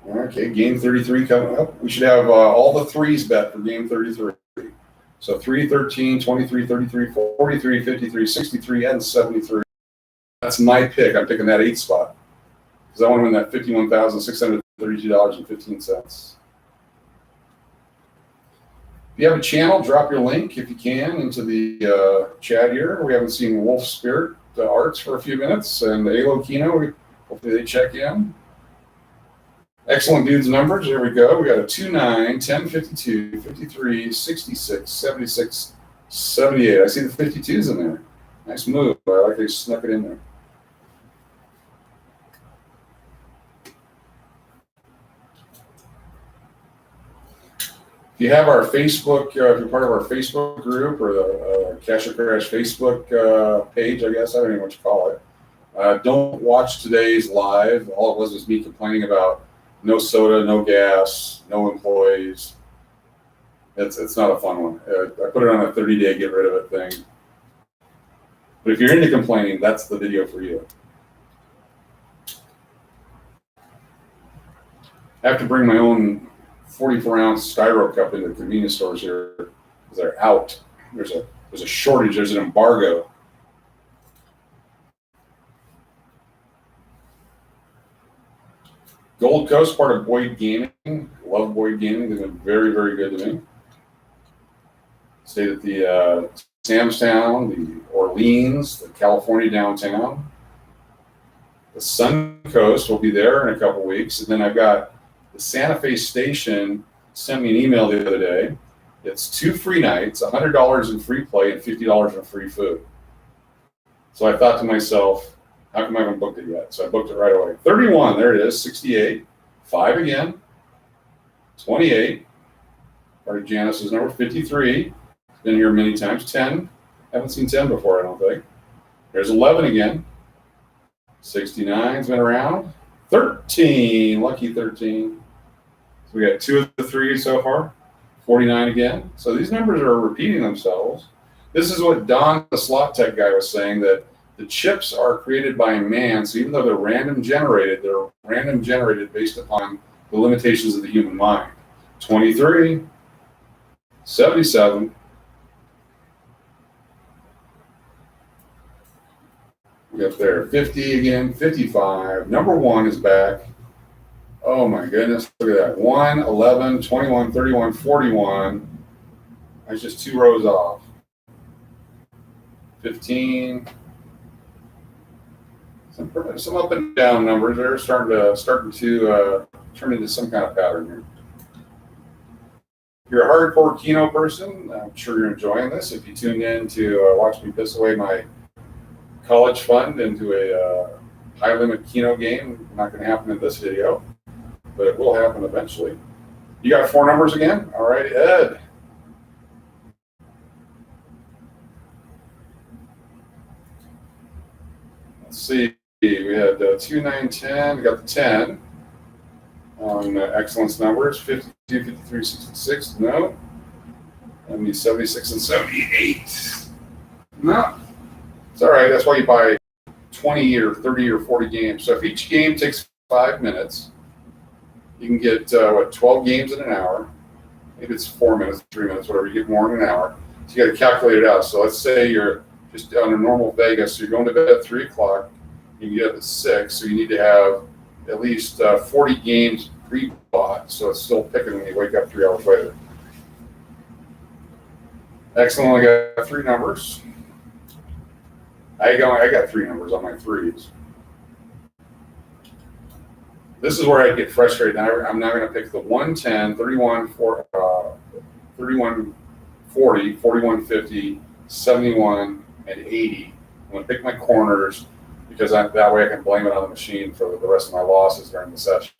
Okay, game 33 coming up. We should have all the threes bet for game 33. So 3, 13, 23, 33, 43, 53, 63, and 73. That's my pick. I'm picking that 8 spot because I want to win that $51,632.15. If you have a channel, drop your link if you can into the chat here. We haven't seen Wolf Spirit Arts for a few minutes, and Alo Keno, hopefully they check in. Excellent dudes numbers. There we go. We got a 2, 9, 10, 52, 53, 66, 76, 78. I see the 52s in there. Nice move. I like they snuck it in there. If you have our Facebook, if you're part of our Facebook group or the Cash or Crash Facebook page, I guess, I don't even know what you call it. Don't watch today's live. All it was me complaining about no soda, no gas, no employees. It's not a fun one. I put it on a 30-day get rid of it thing. But if you're into complaining, that's the video for you. I have to bring my own 44-ounce styro cup into the convenience stores here because they're out. There's a shortage. There's an embargo. Gold Coast, part of Boyd Gaming. love Boyd Gaming. They've been very, very good to me. Stayed at the Samstown, the Orleans, the California downtown. The Sun Coast will be there in a couple weeks. And then I've got the Santa Fe Station sent me an email the other day. It's 2 free nights, $100 in free play, and $50 in free food. So I thought to myself, how come I haven't booked it yet? So I booked it right away. 31, there it is, 68. 5 again, 28. Part of Janice's number, 53. Been here many times. 10. Haven't seen 10 before, I don't think. There's 11 again. 69's been around. 13. Lucky 13. So we got 2 of the 3 so far. 49 again. So these numbers are repeating themselves. This is what Don, the slot tech guy, was saying, that the chips are created by man. So even though they're random generated based upon the limitations of the human mind. 23. 77. We got there 50 again, 55. Number 1 is back. Oh my goodness, look at that. 1, 11, 21, 31, 41. That's just 2 rows off. 15. Some up and down numbers. They're starting to turn into some kind of pattern here. If you're a hardcore Keno person, I'm sure you're enjoying this. If you tuned in to watch me piss away my college fund into a high-limit Keno game, not going to happen in this video, but it will happen eventually. You got 4 numbers again? All right, Ed. Let's see. We had 2, 9, 10. We got the 10 on excellence numbers. 52, 53, 66. No. That means 76 and 78. No. It's all right. That's why you buy 20 or 30 or 40 games. So if each game takes 5 minutes, you can get, 12 games in an hour. Maybe it's 4 minutes, 3 minutes, whatever. You get more in an hour. So you got to calculate it out. So let's say you're just on a normal Vegas. So you're going to bed at 3 o'clock. You can get up at 6. So you need to have at least 40 games pre-bought. So it's still picking when you wake up 3 hours later. Excellent. I got 3 numbers. I got 3 numbers on my 3s. This is where I get frustrated. I'm now going to pick the 110, 31, 31, 40, 41, 50, 71, and 80. I'm going to pick my corners because that way I can blame it on the machine for the rest of my losses during the session.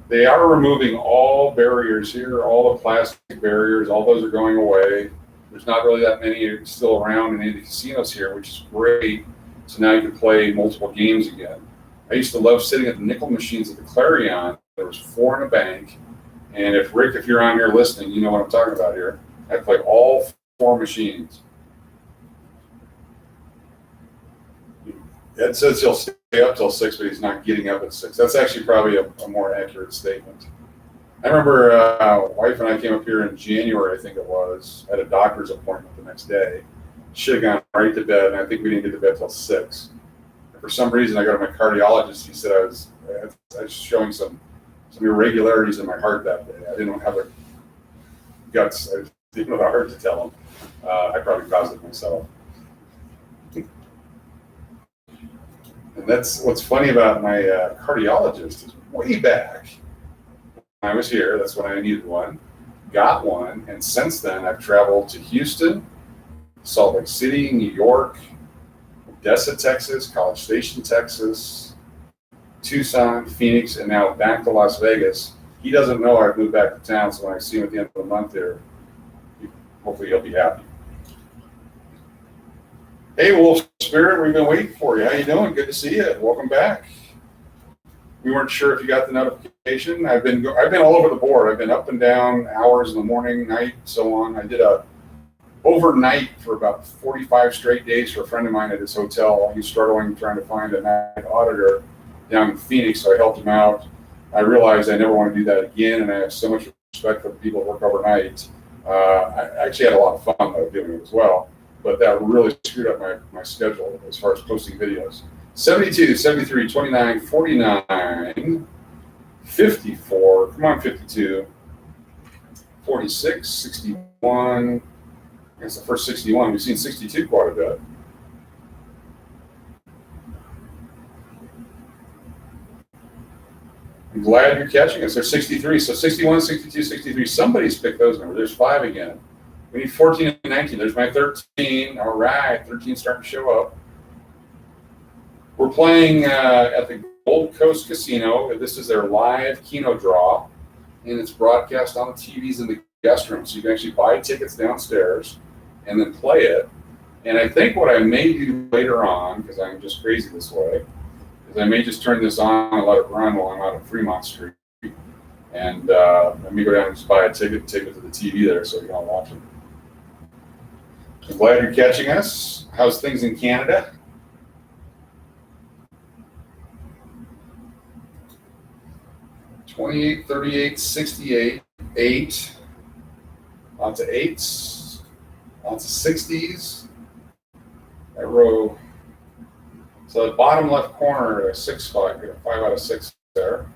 They are removing all barriers here, all the plastic barriers. All those are going away. There's not really that many still around in any of the casinos here, which is great. So now you can play multiple games again. I used to love sitting at the nickel machines at the Clarion. There was 4 in a bank. And if Rick, if you're on here listening, you know what I'm talking about here. I play all 4 machines. Ed says he'll stay up till 6, but he's not getting up at 6. That's actually probably a more accurate statement. I remember wife and I came up here in January, I think it was, had a doctor's appointment the next day. Should have gone right to bed, and I think we didn't get to bed till 6. And for some reason, I go to my cardiologist. He said I was showing some irregularities in my heart that day. I didn't have the guts. I didn't have the heart to tell him. I probably caused it myself. And that's what's funny about my cardiologist is way back when I was here, that's when I needed one, got one, and since then I've traveled to Houston, Salt Lake City, New York, Odessa, Texas, College Station, Texas, Tucson, Phoenix, and now back to Las Vegas. He doesn't know I've moved back to town, so when I see him at the end of the month there, hopefully he'll be happy. Hey, Wolf Spirit, we've been waiting for you. How you doing? Good to see you. Welcome back. We weren't sure if you got the notification. I've been all over the board. I've been up and down hours in the morning, night, so on. I did a overnight for about 45 straight days for a friend of mine at his hotel. He's struggling trying to find a night auditor down in Phoenix, so I helped him out. I realized I never want to do that again, and I have so much respect for the people that work overnight. I actually had a lot of fun though doing it as well. But that really screwed up my schedule as far as posting videos. 72, 73, 29, 49, 54. Come on, 52. 46, 61. I guess the first 61. We've seen 62 quite a bit. I'm glad you're catching us. There's 63. So 61, 62, 63. Somebody's picked those numbers. There's 5 again. We need 14 and 19. There's my 13. All right. 13 starting to show up. We're playing at the Gold Coast Casino. This is their live Keno draw, and it's broadcast on the TVs in the guest room. So you can actually buy tickets downstairs and then play it. And I think what I may do later on, because I'm just crazy this way, is I may just turn this on and let it run while I'm out on Fremont Street. And let me go down and just buy a ticket, take it to the TV there so you can all watch it. I'm glad you're catching us. How's things in Canada? $28, $38, $68, 8. Lots of 8s, lots of 60s. That row. So the bottom left corner, a 6 spot, get a 5 out of 6 there.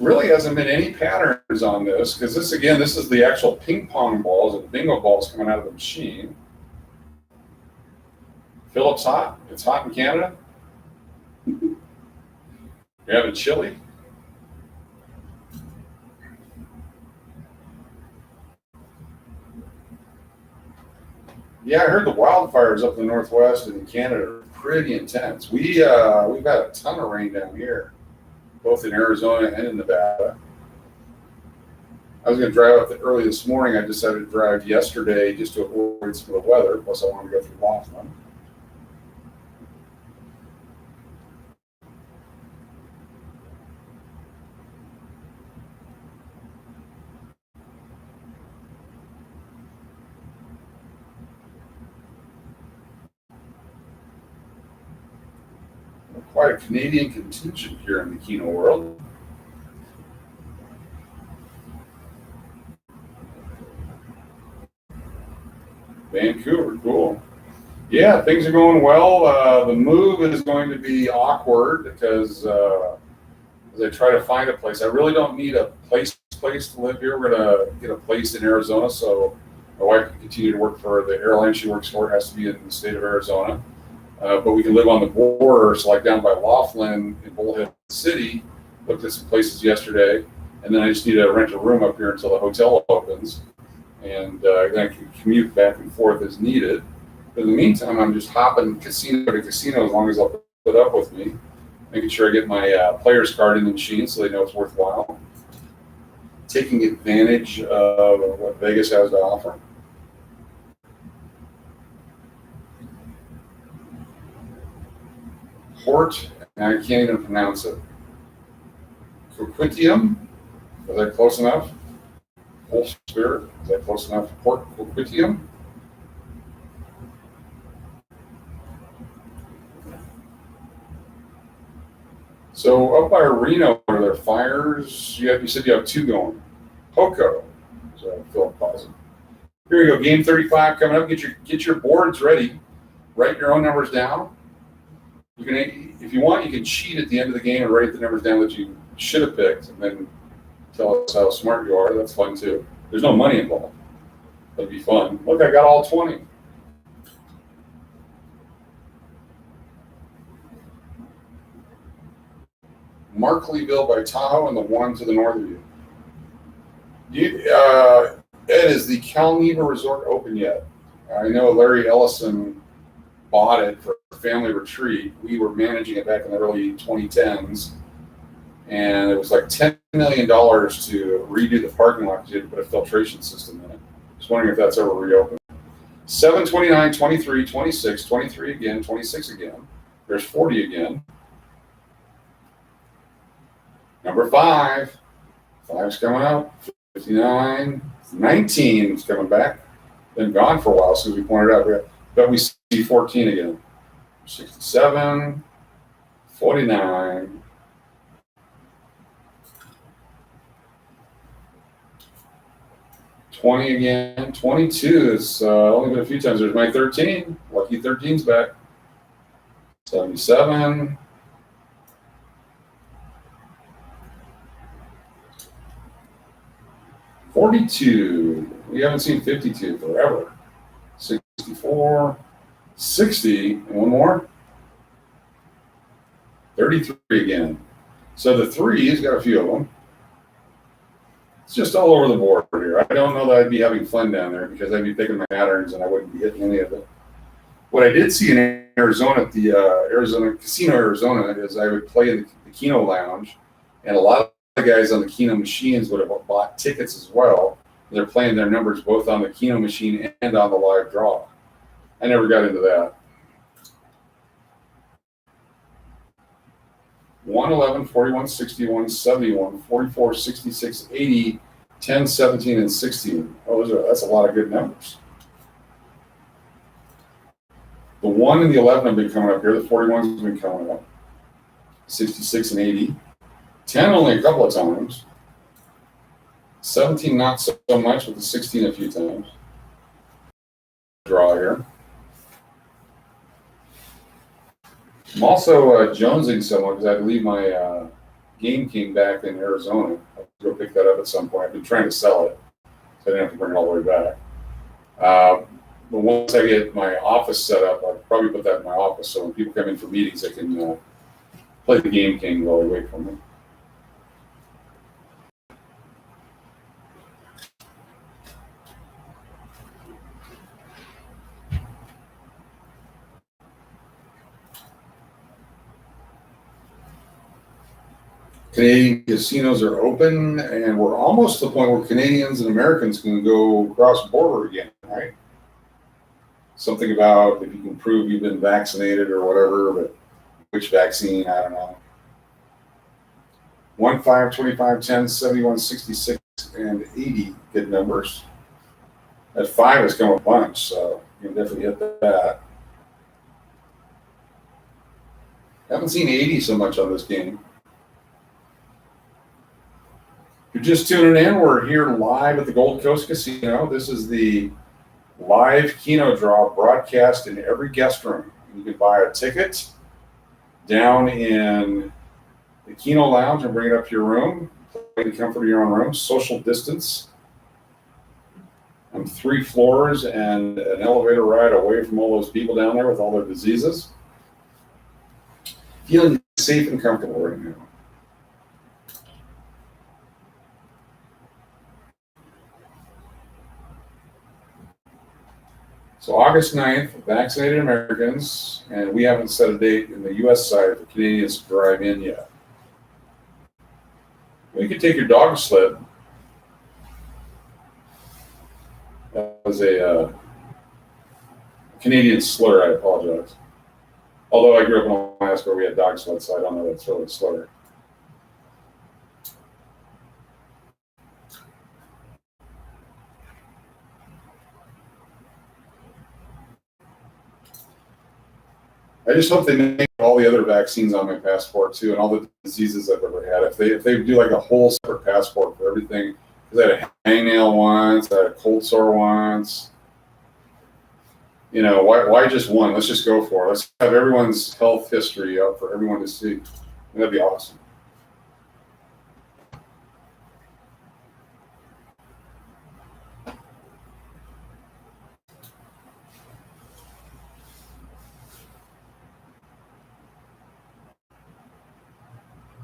Really hasn't been any patterns on this, because this is the actual ping pong balls and bingo balls coming out of the machine. Philip's hot. It's hot in Canada. You're having chili. Yeah, I heard the wildfires up in the Northwest and in Canada are pretty intense. We've had a ton of rain down here, both in Arizona and in Nevada. I was going to drive up early this morning. I decided to drive yesterday just to avoid some of the weather. Plus, I wanted to go through Laughlin. Quite a Canadian contingent here in the Keno world. Vancouver, cool. Yeah, things are going well. The move is going to be awkward because as I try to find a place, I really don't need a place to live here. We're going to get a place in Arizona, so my wife can continue to work for the airline she works for. It has to be in the state of Arizona. But we can live on the border, so like down by Laughlin in Bullhead City. Looked at some places yesterday, and then I just need to rent a room up here until the hotel opens, and then I can commute back and forth as needed. But in the meantime, I'm just hopping casino to casino as long as they'll put up with me, making sure I get my player's card in the machine so they know it's worthwhile. Taking advantage of what Vegas has to offer. Port, and I can't even pronounce it. Coquitium, is that close enough? Whole Spirit, is that close enough? Port Coquitium. So up by Reno, are there fires? You said you have 2 going. Poco, so Philip calls it. Here we go, game 35 coming up. Get your boards ready. Write your own numbers down. You can, if you want, you can cheat at the end of the game and write the numbers down that you should have picked, and then tell us how smart you are. That's fun too. There's no money involved. That'd be fun. Look, I got all 20. Markleyville by Tahoe and the one to the north of you. Ed, is the Calneva Resort open yet? I know Larry Ellison bought it for a family retreat. We were managing it back in the early 2010s, and it was like $10 million to redo the parking lot because you had to put a filtration system in it. Just wondering if that's ever reopened. 7, 29, 23, 26, 23 again, 26 again. There's 40 again. Number 5. 5's coming up. 59. 19 is coming back. Been gone for a while since we pointed out. But we see 14 again. 67, 49, 20 again, 22 is only been a few times. There's my 13. Lucky 13's back. 77, 42. We haven't seen 52 forever. 64, 60, and one more. 33 again. So the threes, got a few of them. It's just all over the board here. I don't know that I'd be having fun down there because I'd be picking my patterns and I wouldn't be hitting any of it. What I did see in Arizona at the Arizona Casino Arizona is I would play in the Keno lounge, and a lot of the guys on the Keno machines would have bought tickets as well. They're playing their numbers both on the Keno machine and on the live draw. I never got into that. 111, 41, 61, 71, 44, 66, 80, 10, 17, and 16. Oh, that's a lot of good numbers. The 1 and the 11 have been coming up here. The 41s have been coming up. 66 and 80. 10 only a couple of times. 17 not so much, but the 16 a few times. Draw here. I'm also jonesing someone because I believe my game came back in Arizona. I'll go pick that up at some point. I've been trying to sell it, so I didn't have to bring it all the way back. But once I get my office set up, I'll probably put that in my office so when people come in for meetings, they can play the game king while they wait for me. Canadian casinos are open, and we're almost to the point where Canadians and Americans can go cross border again, right? Something about if you can prove you've been vaccinated or whatever, but which vaccine, I don't know. 1, 5, 25, 10, 71, 66, and 80 good numbers. That 5 has come a bunch, so you can definitely hit that. Haven't seen 80 so much on this game. If you're just tuning in, we're here live at the Gold Coast Casino. This is the live Keno draw broadcast in every guest room. You can buy a ticket down in the Keno lounge and bring it up to your room. Play in the comfort of your own room. Social distance. I'm 3 floors and an elevator ride away from all those people down there with all their diseases. Feeling safe and comfortable right now. So August 9th, vaccinated Americans, and we haven't set a date in the U.S. side for Canadians to drive in yet. You could take your dog sled. That was a Canadian slur, I apologize. Although I grew up in Alaska where we had dog sleds, so I don't know that's really a slur. I just hope they make all the other vaccines on my passport too, and all the diseases I've ever had. If they do like a whole separate passport for everything, because I had a hangnail once, I had a cold sore once. You know, why just one? Let's just go for it. Let's have everyone's health history up for everyone to see. That'd be awesome.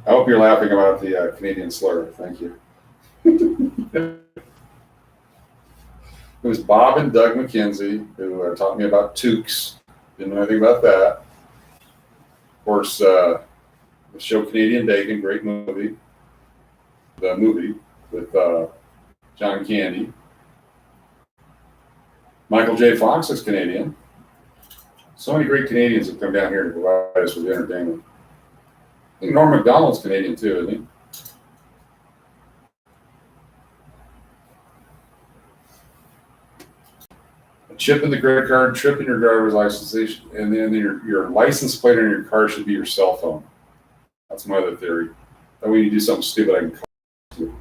I hope you're laughing about the Canadian slur. Thank you. It was Bob and Doug McKenzie who taught me about toques. Didn't know anything about that. Of course, the show Canadian Bacon, great movie. The movie with John Candy. Michael J. Fox is Canadian. So many great Canadians have come down here to provide us with entertainment. I think Norm Macdonald's Canadian too, isn't he? A chip in the credit card, chip in your driver's license, and then your license plate on your car should be your cell phone. That's my other theory. That way you do something stupid, I can call you.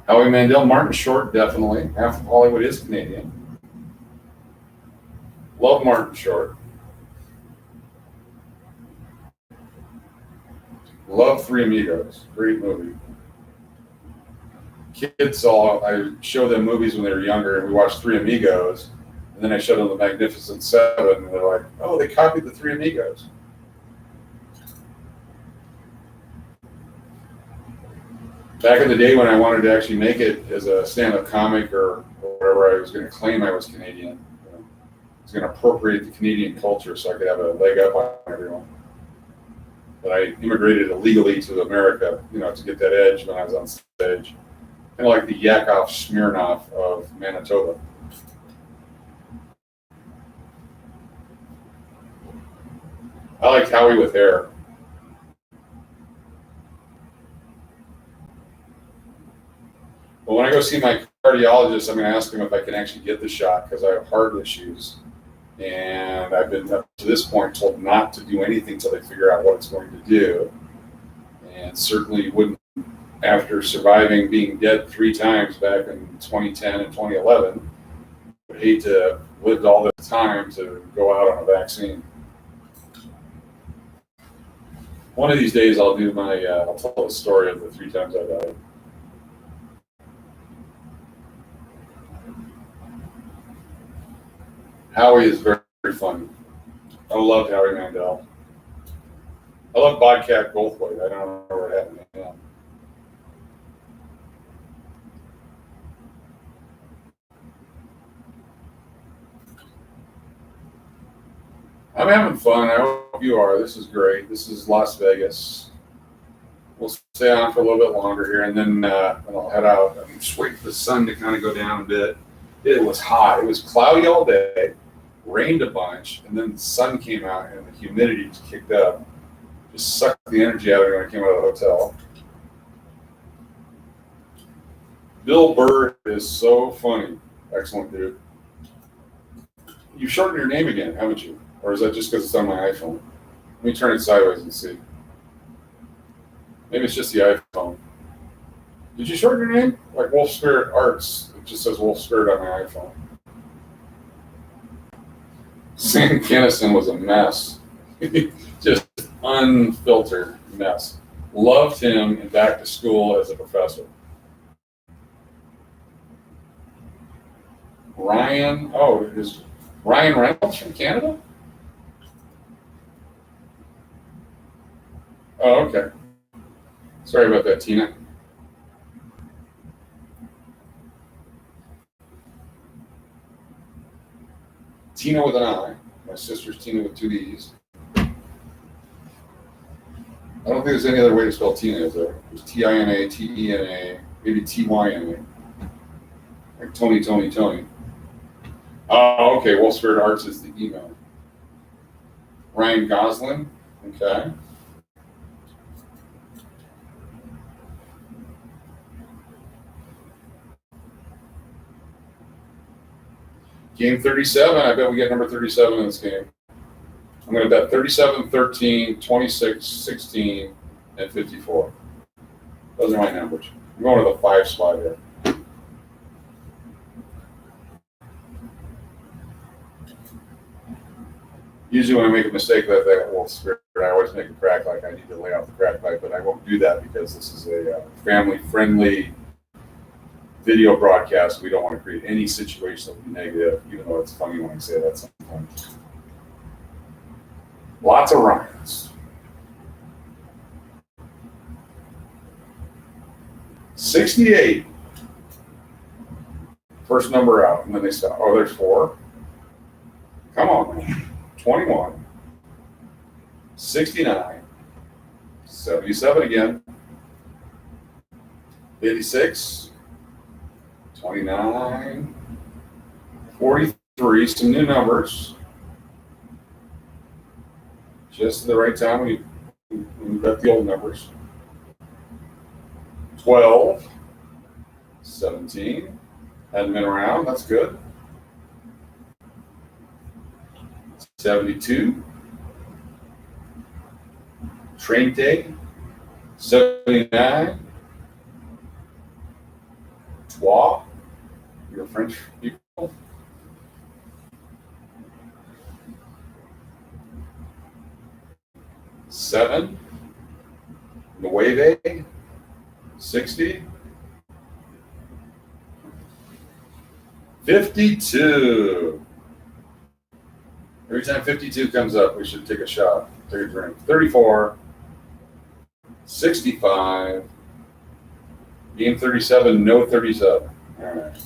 Howie Mandel, Martin Short, definitely. Half of Hollywood is Canadian. Love Martin Short. Love Three Amigos. Great movie. I show them movies when they were younger, and we watched Three Amigos, and then I showed them The Magnificent Seven, and they're like, "Oh, they copied the Three Amigos." Back in the day when I wanted to actually make it as a stand-up comic or whatever, I was going to claim I was Canadian. I was going to appropriate the Canadian culture so I could have a leg up on everyone. But I immigrated illegally to America, to get that edge when I was on stage. Kind of like the Yakov Smirnoff of Manitoba. I like Howie with hair. But when I go see my cardiologist, I'm going to ask him if I can actually get the shot because I have heart issues. And I've been, up to this point, told not to do anything until they figure out what it's going to do. And certainly wouldn't, after surviving being dead 3 times back in 2010 and 2011, would hate to have lived all this time to go out on a vaccine. One of these days I'll do I'll tell the story of the 3 times I died. Howie is very, very funny. I love Howie Mandel. I love Bobcat Goldthwait. I don't know what happened to him. I'm having fun. I hope you are. This is great. This is Las Vegas. We'll stay on for a little bit longer here, and then I'll head out. I'm just waiting for the sun to kind of go down a bit. It was hot. It was cloudy all day, rained a bunch, and then the sun came out, and the humidity just kicked up. Just sucked the energy out of me when I came out of the hotel. Bill Burr is so funny. Excellent dude. You shortened your name again, haven't you? Or is that just because it's on my iPhone? Let me turn it sideways and see. Maybe it's just the iPhone. Did you shorten your name? Like Wolf Spirit Arts. It just says Wolf Spirit on my iPhone. Sam Kinison was a mess. Just unfiltered mess. Loved him and back to school as a professor. Is Ryan Reynolds from Canada? Oh, okay. Sorry about that, Tina. Tina with an I. My sister's Tina with 2 D's. I don't think there's any other way to spell Tina, is there? There's Tina, Tena, maybe Tyna. Like Tony. Oh, okay. Wolf Spirit Arts is the email. Ryan Gosling. Okay. Game 37. I bet we get number 37 in this game. I'm going to bet 37, 13, 26, 16, and 54. Those are my numbers. I'm going to the 5 spot here. Usually when I make a mistake like that, Wolf Spirit, I always make a crack like I need to lay out the crack pipe, but I won't do that because this is a family-friendly video broadcast. We don't want to create any situation that would be negative, even though it's funny when I say that sometimes. Lots of Ryans. 68. First number out, and then they stop. Oh, there's 4. Come on, man. 21. 69. 77 again. 86. 29. 43. Some new numbers. Just at the right time when you got the old numbers. 12. 17. Hadn't been around. That's good. 72. Train day. 79. Trois. You're French people. 7. Brave 60. 52. Every time 52 comes up, we should take a shot, take a drink. 34. 65. Game 37, no 37. All right.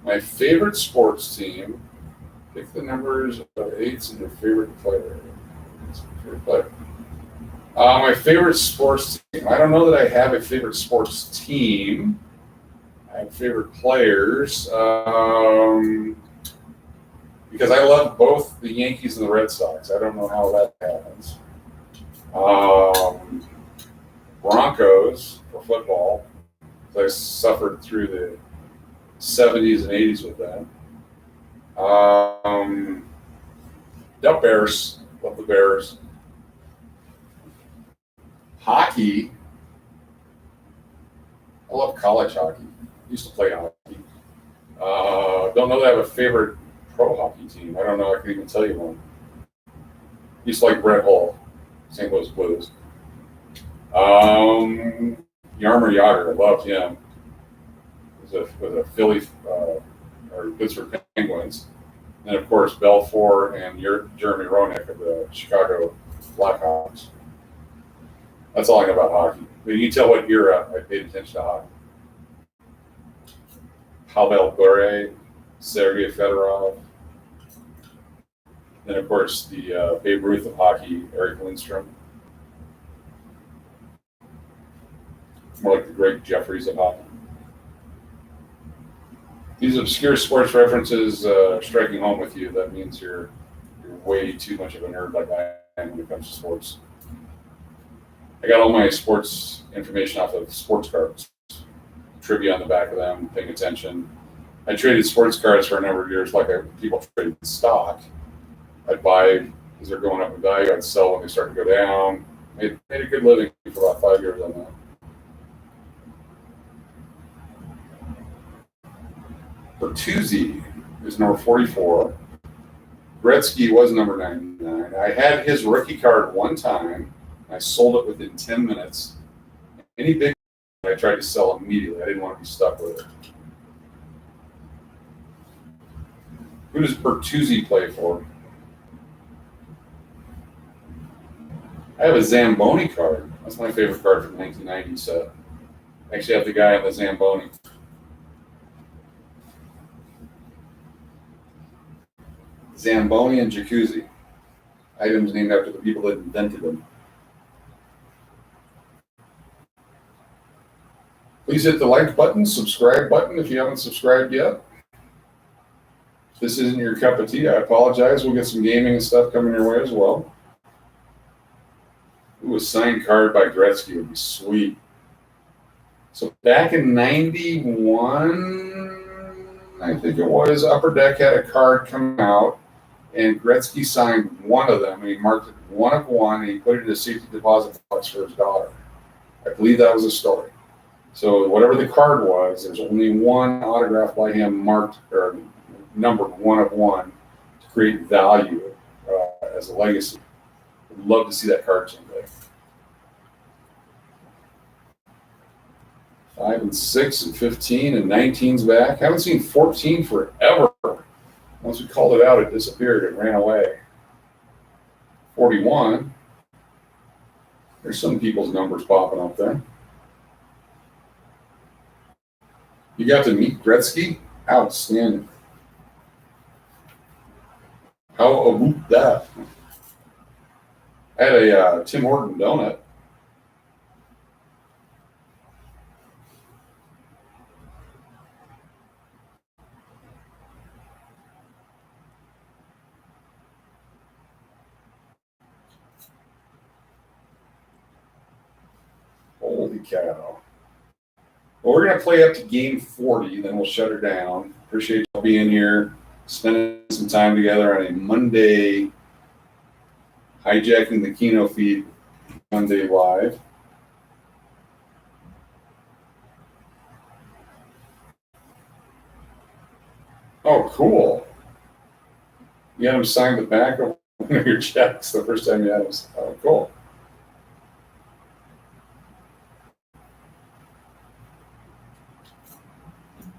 My favorite sports team. Pick the numbers of 8s and your favorite player. My favorite sports team. I don't know that I have a favorite sports team. I have favorite players. Because I love both the Yankees and the Red Sox. I don't know how that happens. Broncos for football. I suffered through the 70s and 80s with that. The Bears. Love the Bears. Hockey. I love college hockey. Used to play hockey. Don't know that I have a favorite pro hockey team. I don't know. I can even tell you one. Used to like Brett Hull, St. Louis Blues. Yarmer Yager. I loved him. Was a Philly or Pittsburgh Penguins. And of course, Belfour and Jeremy Roenick of the Chicago Blackhawks. That's all I know about hockey. But you can tell what era I paid attention to hockey. Pavel Bure, Sergei Fedorov. Then, of course, the Babe Ruth of hockey, Eric Lindstrom. More like the Greg Jeffries of hockey. These obscure sports references striking home with you. That means you're way too much of a nerd like I am when it comes to sports. I got all my sports information off of sports cards. Trivia on the back of them, paying attention. I traded sports cards for a number of years like people traded stock. I'd buy as they're going up in value. I'd sell when they start to go down. Made a good living for about 5 years on that. Bertuzzi is number 44. Gretzky was number 99. I had his rookie card one time. I sold it within 10 minutes. Any big I tried to sell immediately. I didn't want to be stuck with it. Who does Bertuzzi play for? I have a Zamboni card. That's my favorite card from the 1990 set. I actually have the guy on the Zamboni. Zamboni and Jacuzzi. Items named after the people that invented them. Please hit the like button, subscribe button if you haven't subscribed yet. If this isn't your cup of tea, I apologize. We'll get some gaming and stuff coming your way as well. Ooh, a signed card by Gretzky would be sweet. So back in 91, I think it was, Upper Deck had a card come out, and Gretzky signed one of them, and he marked it 1 of 1, and he put it in a safety deposit box for his daughter. I believe that was a story. So whatever the card was, there's only one autograph by him marked or numbered 1 of 1 to create value as a legacy. Would love to see that card someday. 5 and 6 and 15 and 19's back. Haven't seen 14 forever. Once we called it out, it disappeared. It ran away. 41. There's some people's numbers popping up there. You got to meet Gretzky? Outstanding. How about that? I had a Tim Horton donut. Holy cow. Well, we're going to play up to game 40, then we'll shut her down. Appreciate y'all being here, spending some time together on a Monday, hijacking the Keno feed Monday live. Oh, cool. You had him sign the back of one of your checks the first time you had him. Oh, cool.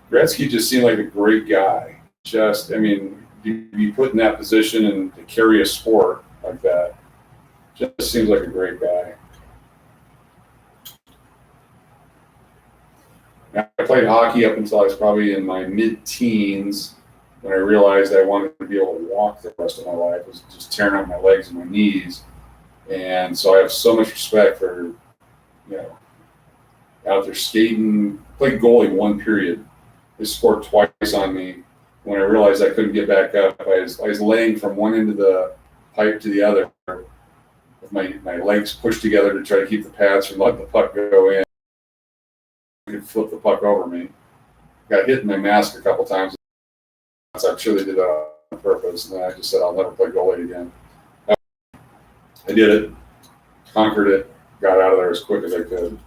Gretzky just seemed like a great guy. Just, I mean, you be put in that position and to carry a sport like that, just seems like a great guy. Now, I played hockey up until I was probably in my mid-teens when I realized I wanted to be able to walk the rest of my life. It was just tearing out my legs and my knees. And so I have so much respect for, out there skating. Played goalie one period. They scored twice on me. When I realized I couldn't get back up, I was laying from one end of the pipe to the other with my legs pushed together to try to keep the pads from letting the puck go in. I could flip the puck over me. Got hit in my mask a couple times. I'm sure they did that on purpose. And then I just said, I'll never play goalie again. I did it, conquered it, got out of there as quick as I could.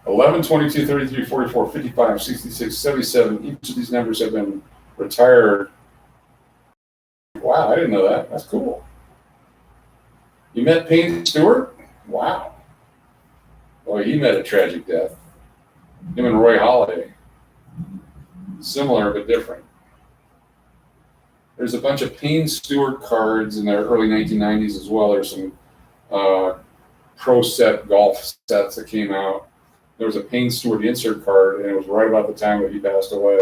11, 22, 33, 44, 55, 66, 77. Each of these numbers have been retired. Wow, I didn't know that. That's cool. You met Payne Stewart? Wow. Well, he met a tragic death. Him and Roy Halladay. Similar but different. There's a bunch of Payne Stewart cards in the early 1990s as well. There's some pro set golf sets that came out. There was a Payne Stewart insert card, and it was right about the time that he passed away.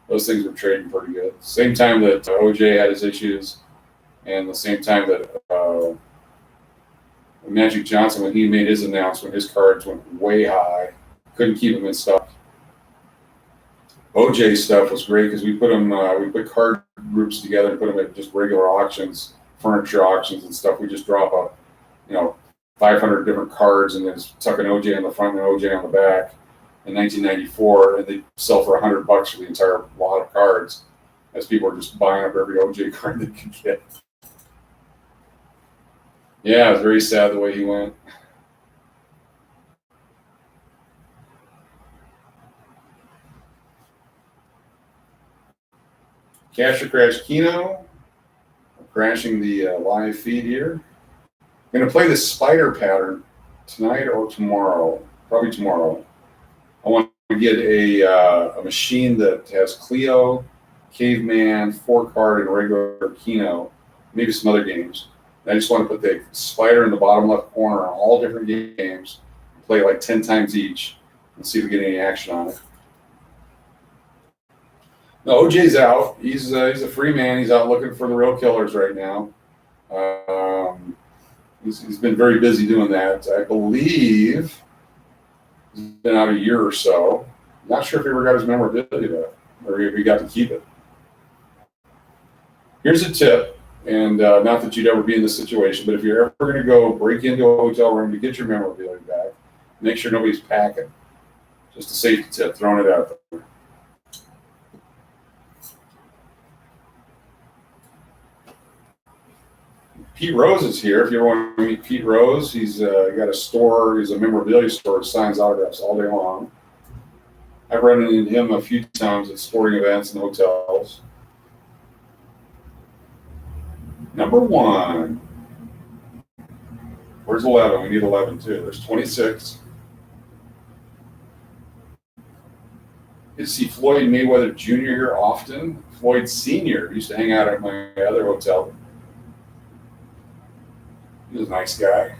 Those things were trading pretty good. Same time that OJ had his issues, and the same time that Magic Johnson, when he made his announcement, his cards went way high. Couldn't keep them in stock. OJ stuff was great because we put card groups together and put them at just regular auctions, furniture auctions and stuff. We just drop up, 500 different cards and then tuck an OJ on the front and an OJ on the back in 1994, and they sell for $100 for the entire lot of cards as people are just buying up every OJ card they could get. Yeah, it was very sad the way he went. Cash or Crash Keno. I'm crashing the live feed here. I'm going to play this spider pattern tonight or tomorrow. Probably tomorrow. I want to get a machine that has Clio, Caveman, 4-card, and regular Keno. Maybe some other games. And I just want to put the spider in the bottom left corner on all different games. Play like 10 times each and see if we get any action on it. No, OJ's out. He's a free man. He's out looking for the real killers right now. He's been very busy doing that. I believe he's been out a year or so. Not sure if he ever got his memorabilia back or if he got to keep it. Here's a tip, and not that you'd ever be in this situation, but if you're ever going to go break into a hotel room to get your memorabilia back, make sure nobody's packing. Just a safety tip, throwing it out there. Pete Rose is here. If you ever want to meet Pete Rose, he's got a store. He's a memorabilia store. Signs autographs all day long. I've run into him a few times at sporting events and hotels. Number 1. Where's 11? We need 11 too. There's 26. You see Floyd Mayweather Jr. here often. Floyd Sr. used to hang out at my other hotel. He was a nice guy.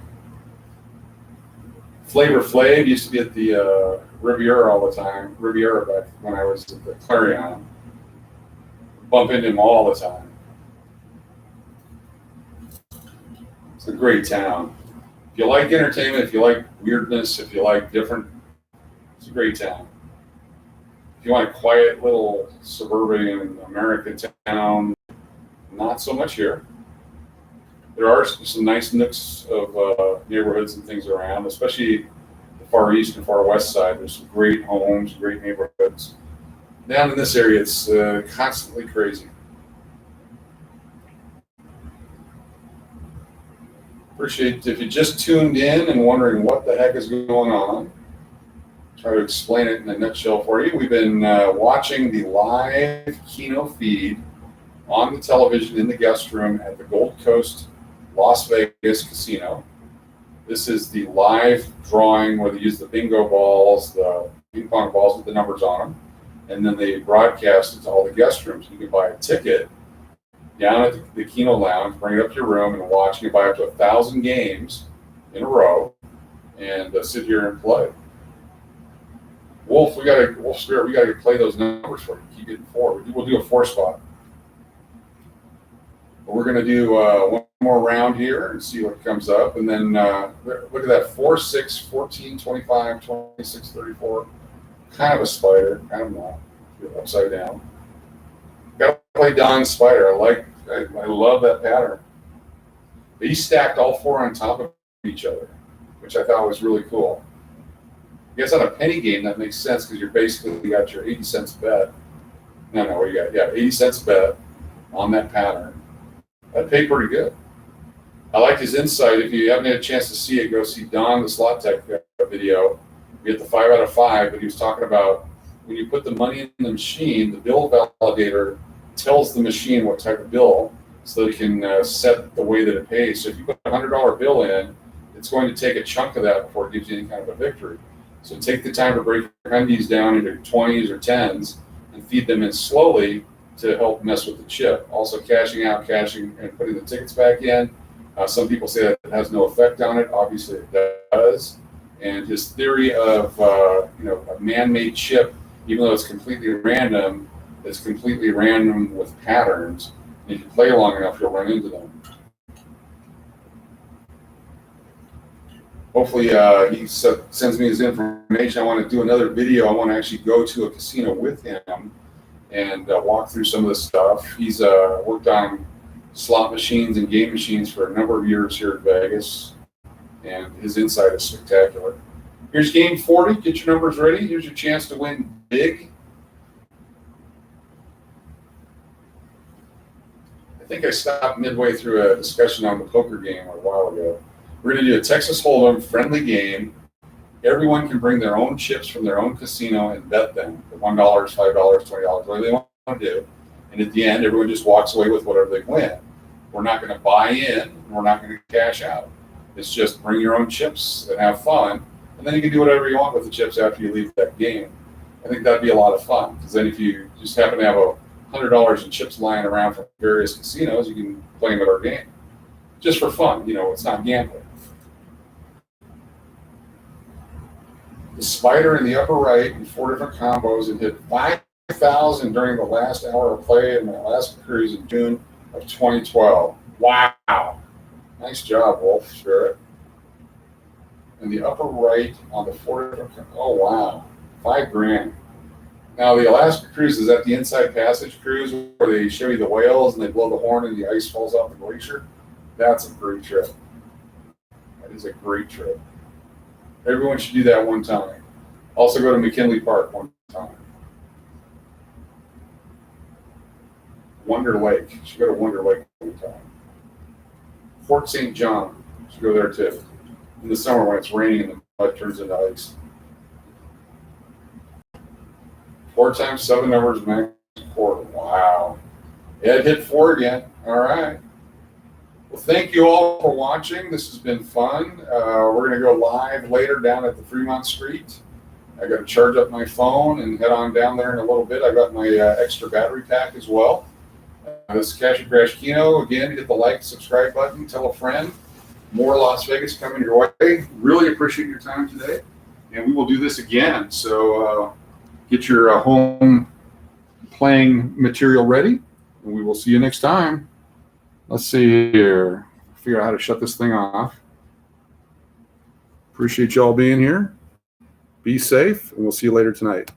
Flavor Flav used to be at the Riviera all the time. Riviera back when I was at the Clarion. Bump into him all the time. It's a great town. If you like entertainment, if you like weirdness, if you like different, it's a great town. If you want a quiet little suburban American town, not so much here. There are some nice nooks of neighborhoods and things around, especially the far east and far west side. There's some great homes, great neighborhoods. Down in this area, it's constantly crazy. Appreciate if you just tuned in and wondering what the heck is going on. try to explain it in a nutshell for you. We've been watching the live Keno feed on the television in the guest room at the Gold Coast Las Vegas Casino. This is the live drawing where they use the bingo balls, the ping pong balls with the numbers on them, and then they broadcast it to all the guest rooms. You can buy a ticket down at the Keno Lounge, bring it up to your room and watch. You can buy up to 1,000 games in a row and sit here and play. Wolf Spirit, we gotta play those numbers for you. Keep getting 4. We'll do a 4 spot. But we're gonna do one more round here and see what comes up. And then look at that, 4, 6, 14, 25, 26, 34. Kind of a spider, kind of not. Upside down. Gotta play Don's spider. I love that pattern. But he stacked all 4 on top of each other, which I thought was really cool. I guess on a penny game that makes sense because you're basically got your 80 cents bet. No, what you got? Yeah, 80 cents bet on that pattern. That paid pretty good. I like his insight. If you haven't had a chance to see it, go see Don the Slot Tech video. We get the 5 out of 5, but he was talking about when you put the money in the machine, the bill validator tells the machine what type of bill so that it can set the way that it pays. So if you put a $100 bill in, it's going to take a chunk of that before it gives you any kind of a victory. So take the time to break your pennies down into 20s or 10s and feed them in slowly to help mess with the chip. Also cashing out, and putting the tickets back in. Some people say that it has no effect on it. Obviously it does. And his theory of a man-made chip, even though it's completely random with patterns. And if you play long enough, you'll run into them. Hopefully he sends me his information. I want to do another video. I want to actually go to a casino with him and walk through some of the stuff. He's worked on slot machines and game machines for a number of years here in Vegas, and his insight is spectacular. Here's game 40. Get your numbers ready. Here's your chance to win big. I think I stopped midway through a discussion on the poker game a while ago. We're going to do a Texas Hold'em friendly game. Everyone can bring their own chips from their own casino and bet them for $1, $5, $20, whatever they want to do. And at the end, everyone just walks away with whatever they win. We're not going to buy in, and we're not going to cash out. It's just bring your own chips and have fun, and then you can do whatever you want with the chips after you leave that game. I think that'd be a lot of fun, because then if you just happen to have $100 in chips lying around from various casinos, you can play them at our game. Just for fun, it's not gambling. The spider in the upper right in 4 different combos and hit 5,000 during the last hour of play in my Alaska cruise in June of 2012. Wow. Nice job, Wolf Spirit. In the upper right on the 4 different, oh wow, $5,000. Now the Alaska cruise, is that the Inside Passage cruise where they show you the whales and they blow the horn and the ice falls off the glacier? That's a great trip. That is a great trip. Everyone should do that one time. Also go to McKinley Park one time. Wonder Lake. You should go to Wonder Lake one time. Fort St. John. You should go there too. In the summer when it's raining and the mud turns into ice. 4 times 7 numbers max quarter. Wow. Yeah, it hit 4 again. All right. Well, thank you all for watching. This has been fun. We're going to go live later down at the Fremont Street. I got to charge up my phone and head on down there in a little bit. I got my extra battery pack as well. This is Cash and Crash Keno. Again, hit the like, subscribe button, tell a friend. More Las Vegas coming your way. Really appreciate your time today. And we will do this again. So get your home playing material ready. And we will see you next time. Let's see here. Figure out how to shut this thing off. Appreciate y'all being here. Be safe, and we'll see you later tonight.